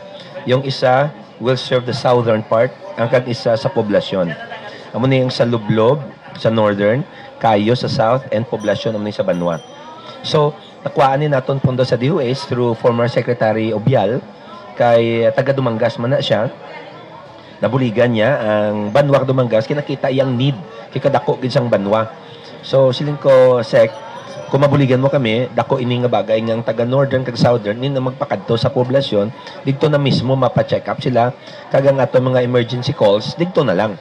[SPEAKER 4] Yung isa will serve the southern part. Ang kag-isa sa poblasyon. Amo na yung sa Lublob, sa northern, Kayo sa south, and poblasyon amo ni sa Banwa. So, nakuhaan ni naton pondo sa DOH through former Secretary Obial, kay taga Dumangas man na siya. Nabuligan niya ang Banwa Dumangas, kinakita iyang need kay kadako gid sang Banwa. So siling ko sec, kung mabuligan mo kami, dako ini nga bagay nga taga northern kag southern ni na magpakadto sa poblasyon, didto na mismo mapa-check up sila kag ang ato mga emergency calls didto na lang.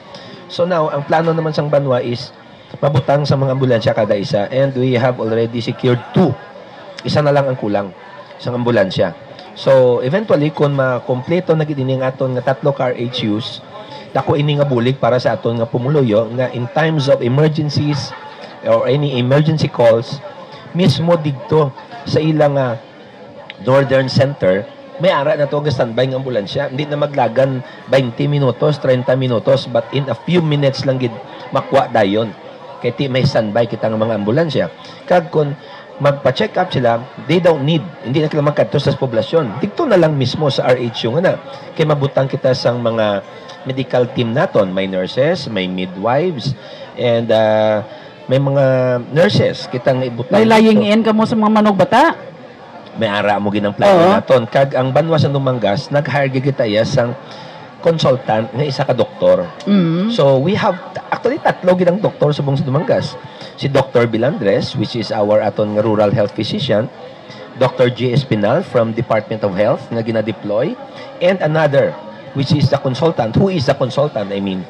[SPEAKER 4] So now ang plano naman sang Banwa is mabutang sa mga ambulansya kada isa, and we have already secured 2. Isa na lang ang kulang sa ambulansya. So eventually kung makompleto na gid ini ang aton nga tatlo car HUs, dako ini nga bulig para sa aton nga pumuluyo nga in times of emergencies or any emergency calls mismo didto sa ilang northern center, may ara na to nga standby ng ambulansya. Hindi na maglagan 20 minutos, 30 minutos, but in a few minutes lang gid makuha dayon. Kaya ti may standby kita ng mga ambulansya. Kag kung magpa-check up sila, they don't need, hindi na kila magkadto sa poblasyon. Dito na lang mismo sa RHU nga na. Kaya mabutang kita sang mga medical team naton. May nurses, may midwives, and may mga nurses. Kitang ibutang.
[SPEAKER 2] May lying in ka mo sa mga manog bata?
[SPEAKER 4] May ara mo ginang plano naton. Kag ang Banwa sa Dumangas, nag-hire kita iya sang consultant nga isa ka doktor. So we have actually tatlo gid ang doktor sa buong Dumangas. Si Dr. Bilandres, which is our aton nga rural health physician, Dr. J. Espinal from Department of Health nga gina-deploy, and another which is the consultant, who is the consultant, I mean,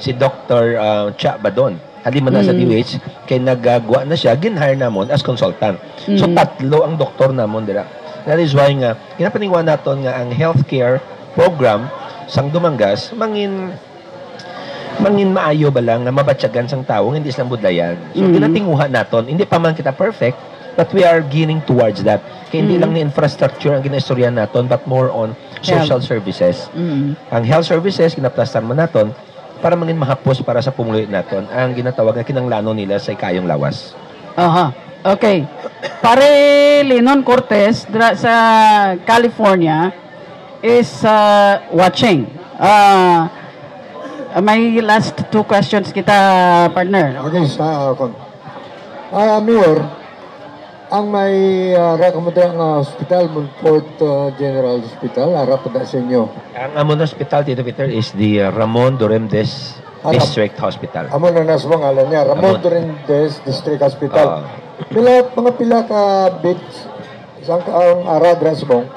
[SPEAKER 4] si Dr. Cha Badon. Halima na sa DOH, kay nagagawa na siya, gin-hire namon as consultant. So tatlo ang doktor namon dira. That is why nga ginapaningwan naton nga ang healthcare program sang Dumangas mangin maayo ba lang nga mabatyagan sang tawo hindi islang budlayan. So ginatinguha naton, hindi pa man kita perfect, but we are gearing towards that. Kaya hindi lang ni infrastructure ang ginaistoryan naton, but more on social services. Ang health services ginaplastar man naton para mangin mahapos para sa pumuluyo naton ang ginatawag na kinanglano nila sa ikayong lawas.
[SPEAKER 2] Aha. Okay. Pare Linon Cortez sa California is watching. May last 2 questions kita, partner.
[SPEAKER 3] Okay, Mayor, ang may rekomendang hospital, Monfort General Hospital, harap na sa inyo.
[SPEAKER 4] Ang amon hospital, Tito Peter, is the Ramon Doremdes District Hospital.
[SPEAKER 3] Amo na nasbong alam niya, Ramon Dorindes District Hospital. Mga pila ka beds isang ang ara drasbong.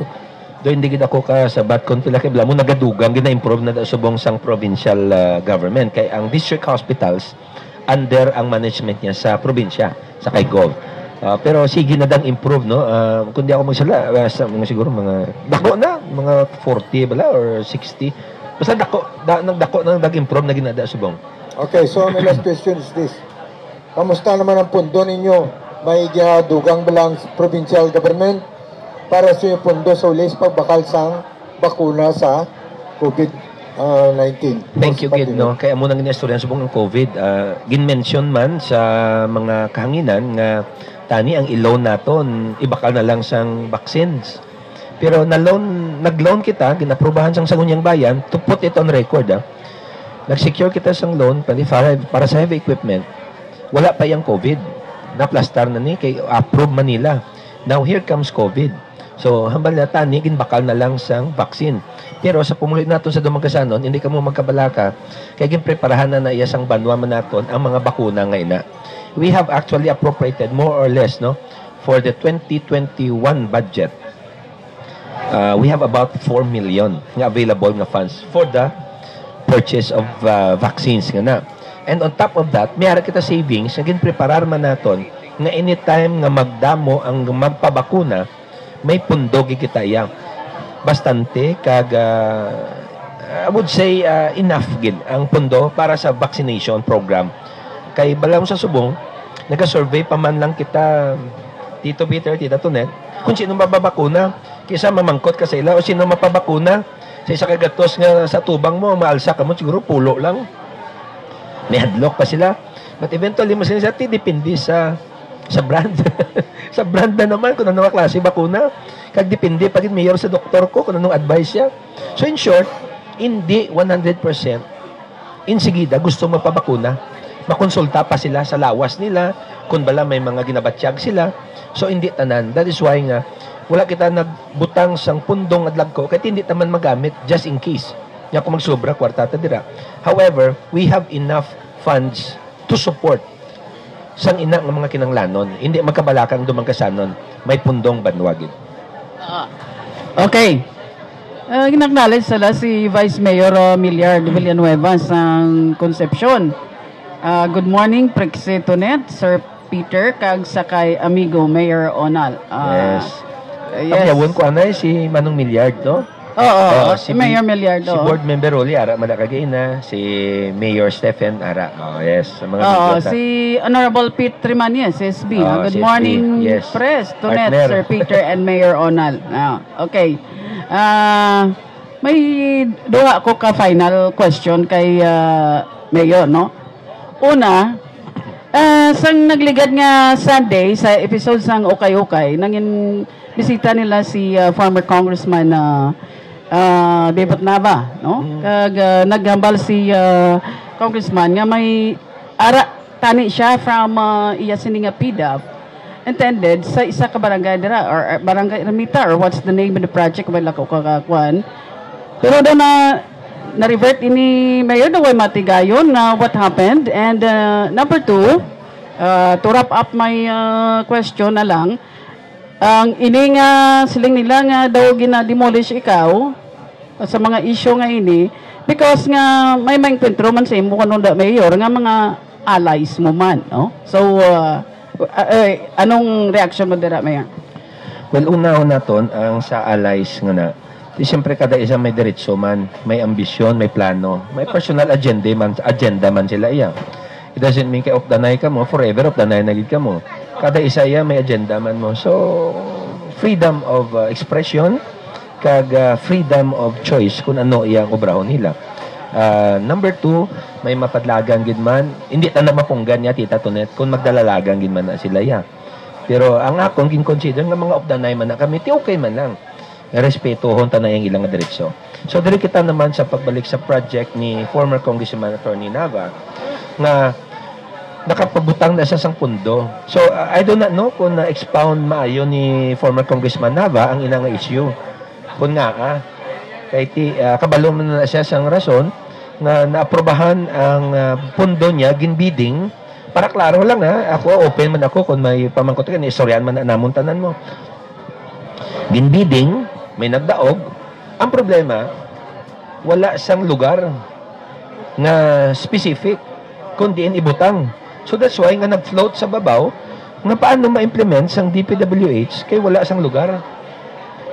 [SPEAKER 4] Do hindi gid ako ka sabat kon pila kay blamo nagadugang gina-improve na subong sang provincial government kay ang district hospitals under ang management niya sa probinsya sa kay Gov. Pero sige na dang improve no. Kundi ako magsala sa mga siguro mga dako na mga 40 bala or 60. Basta nagdako nang dag-improve na ginada subong.
[SPEAKER 3] Okay, so my last question is this. Kamusta naman ang pundo ninyo? May ginadugang balang provincial government para sa pundo sa ulis pagbakal sang bakuna sa COVID-19.
[SPEAKER 4] Thank you, Gid, no? Kaya muna ginastoryan subong ng COVID. Gin-mention man sa mga kahanginan nga tani ang i-loan naton, ibakal na lang sang vaccines. Pero nag-loan kita, ginaprobahan sang sangunyang bayan to put it on record. Nag-secure kita sang loan para sa heavy equipment. Wala pa yung COVID. Naplastar na ni kay approve Manila. Now here comes COVID. So hambal na tani ginbakal na lang sang vaccine. Pero sa pumulit naton sa dumagasanon, hindi ka mo magkabalaka kay ginpreparahan na iya sang banwa man naton ang mga bakuna nga ina. We have actually appropriated more or less no for the 2021 budget. We have about 4 million nga available nga funds for the purchase of vaccines nga na. And on top of that, mayara kita savings nga ginpreparar man naton nga anytime nga magdamo ang magpabakuna, may pundo kita iya. Bastante kag I would say enough gid ang pundo para sa vaccination program. Kay balang sa subong, nag-survey pa man lang kita Tito Peter, Tita Tonet, kung sino mababakuna, kaysa mamangkot ka sa ila o sino mapabakuna sa isa kagatos nga sa tubang mo, maalsa ka mo, siguro pulo lang. May hadlock pa sila. But eventually, mas nila depende sa brand. Sa brand na naman, kung anong klase bakuna. Kag depende, pag mayor sa doktor ko, kung anong advice siya. So in short, hindi 100% insigida gusto mapabakuna. Makonsulta pa sila sa lawas nila, kung bala may mga ginabatsyag sila. So hindi tanan. That is why nga, wala kita nagbutang sang pundong adlag ko, kahit hindi taman magamit, just in case. Nga kung magsobra, kwartata dira. However, we have enough funds to support sang ina ng mga kinanglanon. Hindi magkabalakang dumangkasanon, may pundong banwagin.
[SPEAKER 2] Okay. Ginaknowledge sila si Vice Mayor Miliard Villanueva sa Concepcion. Good morning, Prexy Tonet, Sir Peter, kag sakay amigo Mayor Onal.
[SPEAKER 4] Yes.
[SPEAKER 2] Yes.
[SPEAKER 4] Yawon ko anay si Manong Miliard, no?
[SPEAKER 2] Oo, si Mayor Miliard.
[SPEAKER 4] Si Board Member Rolly, ara malakagay na. Si Mayor Stephen, ara. Oh, yes. Sa mga
[SPEAKER 2] si Honorable Pete Trimanes, SB. Good
[SPEAKER 4] si
[SPEAKER 2] morning,
[SPEAKER 4] SB. Yes.
[SPEAKER 2] Pres, Tonet,
[SPEAKER 4] Partner.
[SPEAKER 2] Sir Peter, and Mayor Onal. Okay. May duha ko ka final question kay Mayor, no? Una, sang nagligad nga Sunday sa episode sang Okay-Okay, nangin bisita nila si former Congressman David Nava, no? Kag naghambal si Congressman nga may ara tani siya from iya sininga PDAF intended sa isa ka barangay dira or barangay Ermita or what's the name of the project wala ko kakakuan. Pero daw na-revert ini Mayor daw ay matigayon na what happened. And number two, to wrap up my question na lang, ang ini nga siling nila nga daw gina-demolish ikaw sa mga issue nga ini because nga may maengkwentro man sa imo kanong da Mayor nga mga allies mo man, no? So, anong reaction mo dira, Mayor?
[SPEAKER 4] Well, una naton ang sa allies nga na siyempre kada isa may diretso man, may ambisyon, may plano, may personal agenda man sila iya. It doesn't mean kay off the night ka mo, forever off the night nagid ka mo. Kada isa iya may agenda man mo. So, freedom of expression, kag freedom of choice kung ano iyang obrahon nila. Number two, may mapadlagan gid man, hindi ta na mapunggan niya Tita Tonet kung magdalalagan gid man na sila iya. Pero ang akong gin-consider nga mga off the night man na kami, okay man lang. Respetuhon ta na yung ilang diretso. So diri kita naman sa pagbalik sa project ni former Congressman Attorney Nava nga nakapabutang na siya sang pundo. So I do not know kung na-expound maayo ni former Congressman Nava ang inang issue. Kung nga kabalo man na siya sang rason nga naaprobahan ang pundo niya ginbidding. Para klaro lang ako open man ako kung may pamangkot ka ni istoryan man na namon tanan mo. Ginbidding, may nagdaog. Ang problema, wala sang lugar nga specific kundi ibutang. So that's why nga nag-float sa babaw nga paano ma-implement sang DPWH kay wala sang lugar.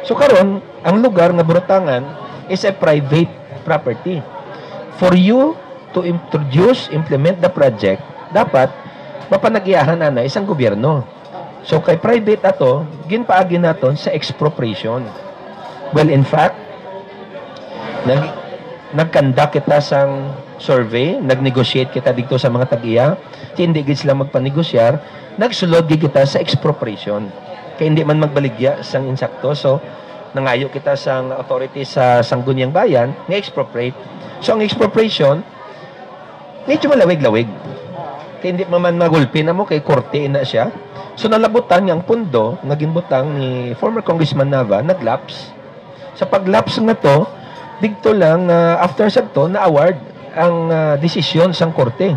[SPEAKER 4] So karon ang lugar nga burutangan is a private property. For you to implement the project, dapat mapanagiyahan na isang gobyerno. So kay private ato, ginpaagi naton sa expropriation. Well, in fact, nagkandak kita sang survey, nag-negotiate kita dito sa mga tag-iya, hindi gid sila magpanegosyar, nagsulod gid kita sa expropriation. Kaya hindi man magbaligya sang insakto. So, nangayo kita sang authority sa Sangguniang Bayan, nga expropriate. So, ang expropriation, medyo malawig-lawig. Kaya hindi man magulpi na mo, kay korte na siya. So, nalabutan niyang pundo, naging butang ni former Congressman Nava, naglaps. Sa paglaps nga to, digto lang, after sa to, na-award ang desisyon sang korte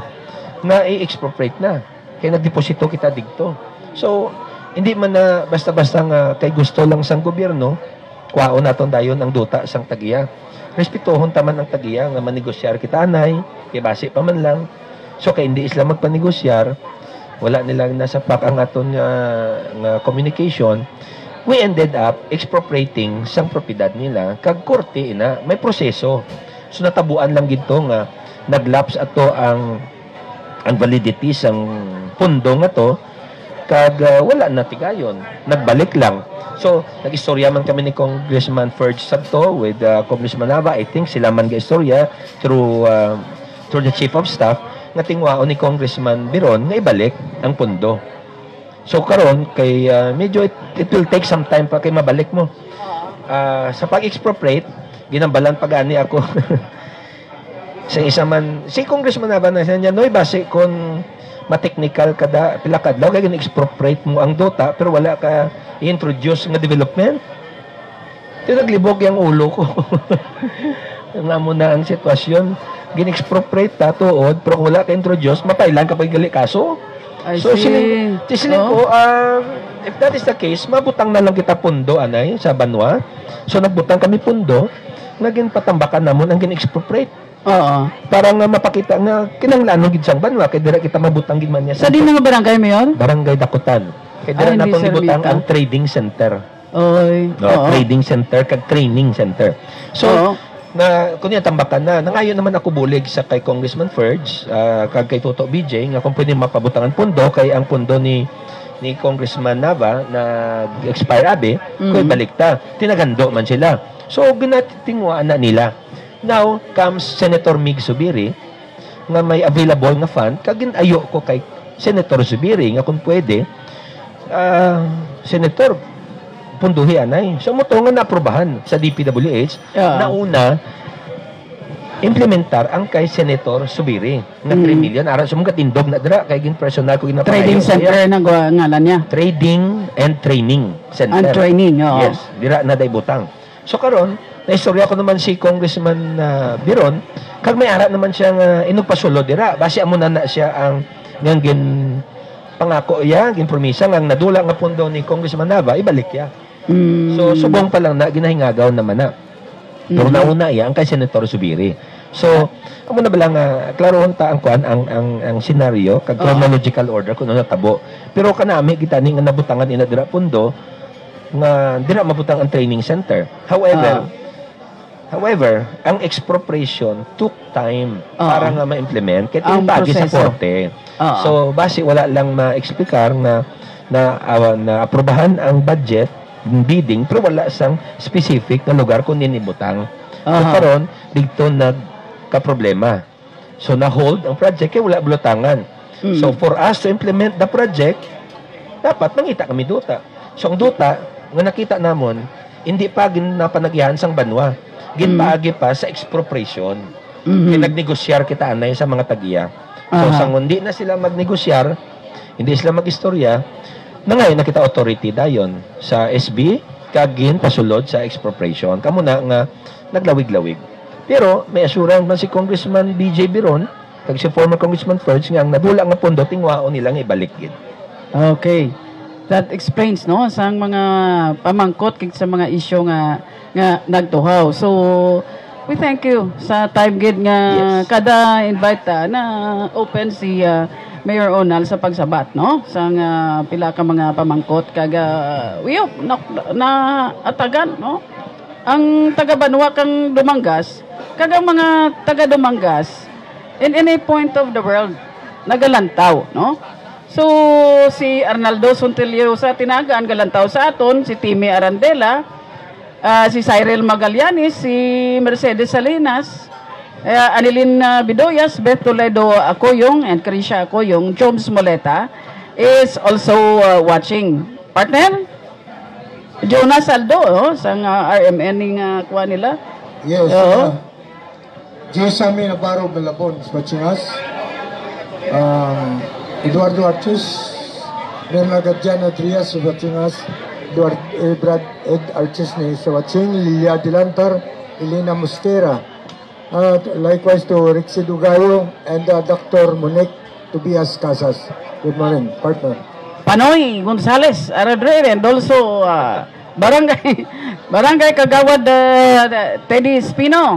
[SPEAKER 4] na i-expropriate na. Kaya nagdeposito kita digto. So, hindi man na basta-basta nga kay gusto lang sang gobyerno, kwaon naton dayon ang duta sang tagiya. Respetuhon taman ang tagiya nga manegosyar kita anay, kay base pa man lang. So kay hindi sila magpanegosyar, wala nilang nasapak ang aton nga communication, we ended up expropriating sang propiedad nila kag korte ina may proseso. So natabuan lang gito nga naglaps ato ang validity sang pundo nga to kag wala na tigayon, nagbalik lang. So nag-istorya man kami ni Congressman Ferg Sagto with Congressman Nava. I think sila man ga-istorya through the Chief of Staff nga tingwao ni Congressman Biron nga ibalik ang pundo. So karon kay medyo it will take some time pa kay mabalik mo. Sa pag-expropriate, ginambalan pag-ani ako. Sa isa man, si Congressman Nava na siya noy base kon ma-technical kada pila kadlaw kay gin-expropriate mo ang dota pero wala ka i-introduce nga development. Tinaglibog yung ulo ko. Nga mo na ang sitwasyon. Gin-expropriate ta tuod pero kung wala ka introduce mapailan kapag gali kaso. So siling ko if that is the case mabutang na lang kita pundo anay sa Banwa. So nagbutang kami pundo naging patambakan namon ang gin-expropriate. Para nga mapakita nga kinanglanon gid sang Banwa kay dira kita mabutang gid man niya.
[SPEAKER 2] Sa di nga barangay mayor?
[SPEAKER 4] Barangay Dakutan. Kay dira natong gibutang ang trading center.
[SPEAKER 2] Oy.
[SPEAKER 4] Trading center kag training center. So na kunya tambakan na nangayon naman ako bulig sa kay Congressman Ferg kag kay Toto BJ nga kung pwede mapabutangan pundo kay ang pundo ni Congressman Nava na expire abi koy balikta tinagando man sila. So ginatingwaan na nila. Now comes Senator Mig Zubiri nga may available nga fund kag ginayo ko kay Senator Zubiri nga kung pwede Senator punduhi anay. So mo to nga naaprobahan sa DPWH na una implementar ang kay Senator Zubiri nga 3 million aron sa mga tindog na dira kay gin personal ko ginapaayo.
[SPEAKER 2] Trading center na ngalan niya.
[SPEAKER 4] Trading and Training Center.
[SPEAKER 2] And training,
[SPEAKER 4] Yes, dira na day butang. So karon naistorya ko naman si Congressman Biron kag may ara naman siya nga inugpasulo dira base amo na siya ang gin pangako iya gin promisa nga nadula nga pundo ni Congressman Nava ibalik ya. So subong pa lang na ginahingagaw naman na. Pero nauna iya ang kay Senator Zubiri. So amo na bala nga klarohon ta ang kuan ang scenario kag chronological order kuno natabo. Pero kanami gitani nga nabutangan ina dira pundo nga dira mabutang ang training center. However, ang expropriation took time para nga ma-implement kaya tinbagi sa korte. So, base wala lang ma-explikar na aprobahan ang budget, bidding, pero wala sang specific na lugar kung ninibutang. So, karon dito nagka-problema. So, na-hold ang project kaya wala bulutangan. So, for us to implement the project, dapat mangita kami duta. So, ang duta, nga nakita namon, hindi pa ginapanagihan sang Banwa. Ginpaagi pa sa expropriation. Nagnegosiyar kita anay sa mga tagiya. So, sang hindi na sila magnegosyar, hindi sila mag-istorya, na ngayon nakita authority dayon sa SB, kagin pasulod sa expropriation. Kamo na nga naglawig-lawig. Pero may assurance man si Congressman BJ Biron, kag si former Congressman Ferds nga ang nadula nga pondo tingwaon nilang ibalik gid.
[SPEAKER 2] Okay. That explains no sa mga pamangkot kay sa mga isyu nga nagtuhaw. So we thank you sa time gid nga kada invite na open si Mayor Onal sa pagsabat no sa pila ka mga pamangkot kaga we hope na atagan no ang taga Banwa kang Dumangas kagang mga taga Dumangas in any point of the world nagalantaw no. So, si Arnaldo Sontilio sa Tinagaan, galantaw sa aton, si Timmy Arandela, si Cyril Magallanes, si Mercedes Salinas, Anilin Bidoyas, Beth Toledo Acoyong, and Carisha Acoyong, Jones Moleta is also watching. Partner? Jonas Aldo, sa RMN ng kuha nila.
[SPEAKER 3] Yes. Jesami Navarro Belabon, watching us. Eduardo Arches, Merna Gadjan Adrias watching us, Ed Arches is watching, Lilia Dilantar, Elena Mustera, likewise to Rixie Dugayo and Dr. Monique Tobias Casas. Good morning, partner.
[SPEAKER 2] Panoy Gonzales, Aradre, and also Barangay Kagawad Teddy Espino.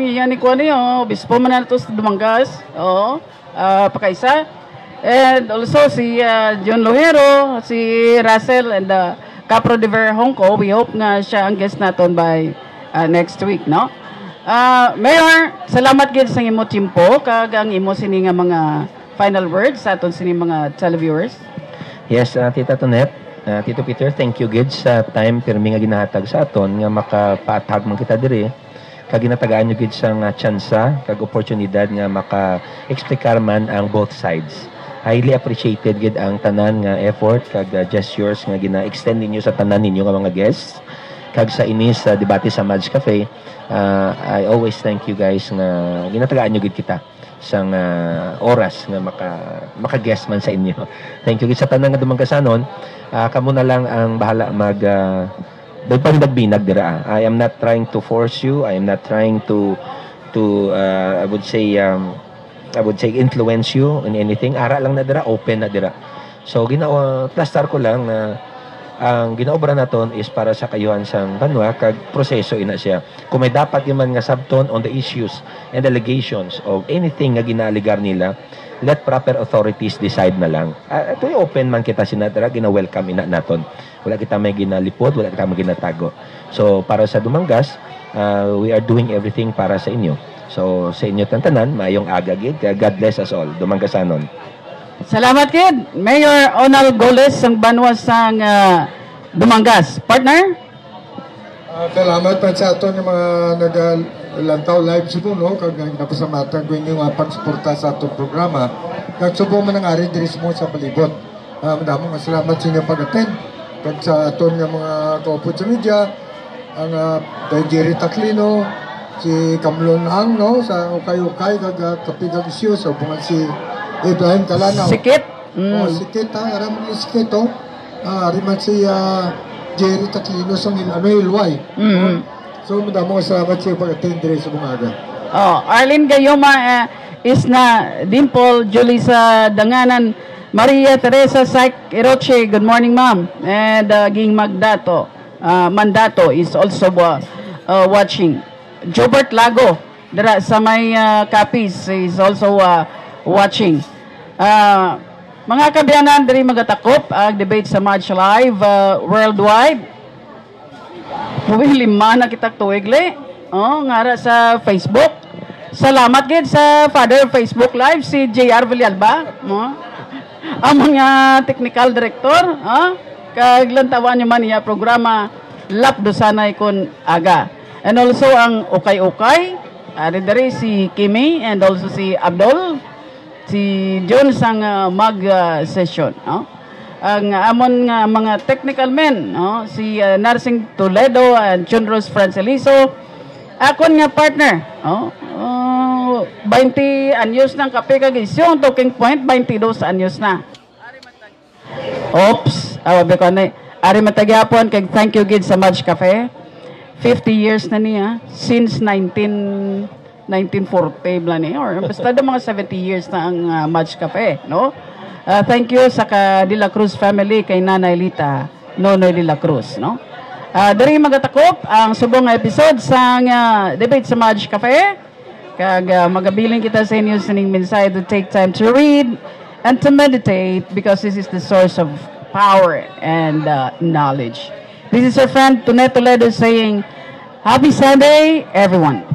[SPEAKER 2] Yan ni Kuani, Obispo Manaltos Dumangas, Pakaisa. And also si John Lohero, si Russell and Capro de Ver Hongko. We hope nga siya ang guest naton by next week, no? Mayor, salamat gid sa imo timpo kag ang imo sini nga mga final words sa aton sini mga televiewers.
[SPEAKER 4] Yes, Tita Tonet, Tito Peter, thank you gid sa time pirmi nga ginahatag sa aton nga makapaatag man kita diri. Kag ginatagaan nyo gid sa nga tsansa kag oportunidad nga maka-explicar man ang both sides. Highly appreciated gid ang tanan nga effort kag gestures nga gina-extend ninyo sa tanan ninyo nga mga guests kag sa inis sa debate sa Mads Cafe. I always thank you guys nga ginatagaan nyo gid kita sa oras nga maka-guest man sa inyo. Thank you gid sa tanan nga dumangkasanon. Kamo na lang ang bahala mag dagpang-dagbinag dira. I am not trying to force you. I am not trying to I would say influence you in anything. Ara lang na dira, open na dira. So plastar ko lang na ang ginaobra naton is para sa kayuhan sang Banwa kag proseso ina siya. Kung may dapat man nga sabton on the issues and allegations of anything nga ginaligar nila, let proper authorities decide na lang. Ito open man kita sinadara, gina-welcome ina naton. Wala kita may ginalipod, wala kita may ginatago. So para sa Dumangas, we are doing everything para sa inyo. So sa inyo tantanan, mayong aga gid. God bless us all. Dumanggasanon.
[SPEAKER 2] Salamat kid. Mayor Onal Goles sang Banwa sang Dumangas. Partner?
[SPEAKER 3] Salamat pa sa ato ng mga nagalantaw live sipo, no? Kag napasamatan ko yung pagsuporta sa atong programa. Nagsubo man ang ari diri mo sa palibot. Madamong salamat sa inyong pag-attend. Kag sa ato ng mga kaupod sa media, ang Jerry Taclino, si Kamlon Ang, no? Sa ukay-ukay, kag kapigag isyo, sa bungan si Ibrahim Calanaw.
[SPEAKER 2] Sikit.
[SPEAKER 3] Sikit, aram ni Sikit, ariman si Jerry Taclino sa Ilway. So, madamong salamat sa pag-attend diri sa bumaga.
[SPEAKER 2] Arlene Gayoma is na Dimple, Julissa Danganan, Maria Teresa Saik Eroche, good morning ma'am. And Ging Mandato is also watching. Jobert Lago, dira sa may Capiz is also watching. Mga kabiyanan, diri magatakop ang debate sa Match Live worldwide. Puwi lima na kita tuwigli. Ngara sa Facebook. Salamat gid sa Father Facebook Live si JR Villalba. Ang mga technical director, kaglantawan nyo man niya programa Lapdo Sanay Kun Aga. And also ang ukay-ukay, dari si Kimi and also si Abdul, si John sang mag-session. Ang amon nga mga technical men, si Narsing Toledo and Chunros Franceliso, akon nga partner, 20 anyos ng kape kagisyon, talking point, 22 anyos na. Oops, ari matagapon kay thank you gid sa Match Cafe. 50 years na niya, since 1940 bla niya, or basta daw mga 70 years na ang Madge Cafe, no? Thank you sa De La Cruz family, kay Nanay Lita, Nonoy De La Cruz, no? Dari magatakop ang subong episode sa debate sa Madge Cafe. Kag magabiling kita sa inyo sining mensahe to take time to read and to meditate because this is the source of power and knowledge. This is your friend Tunet Toledo saying, Happy Sunday, everyone.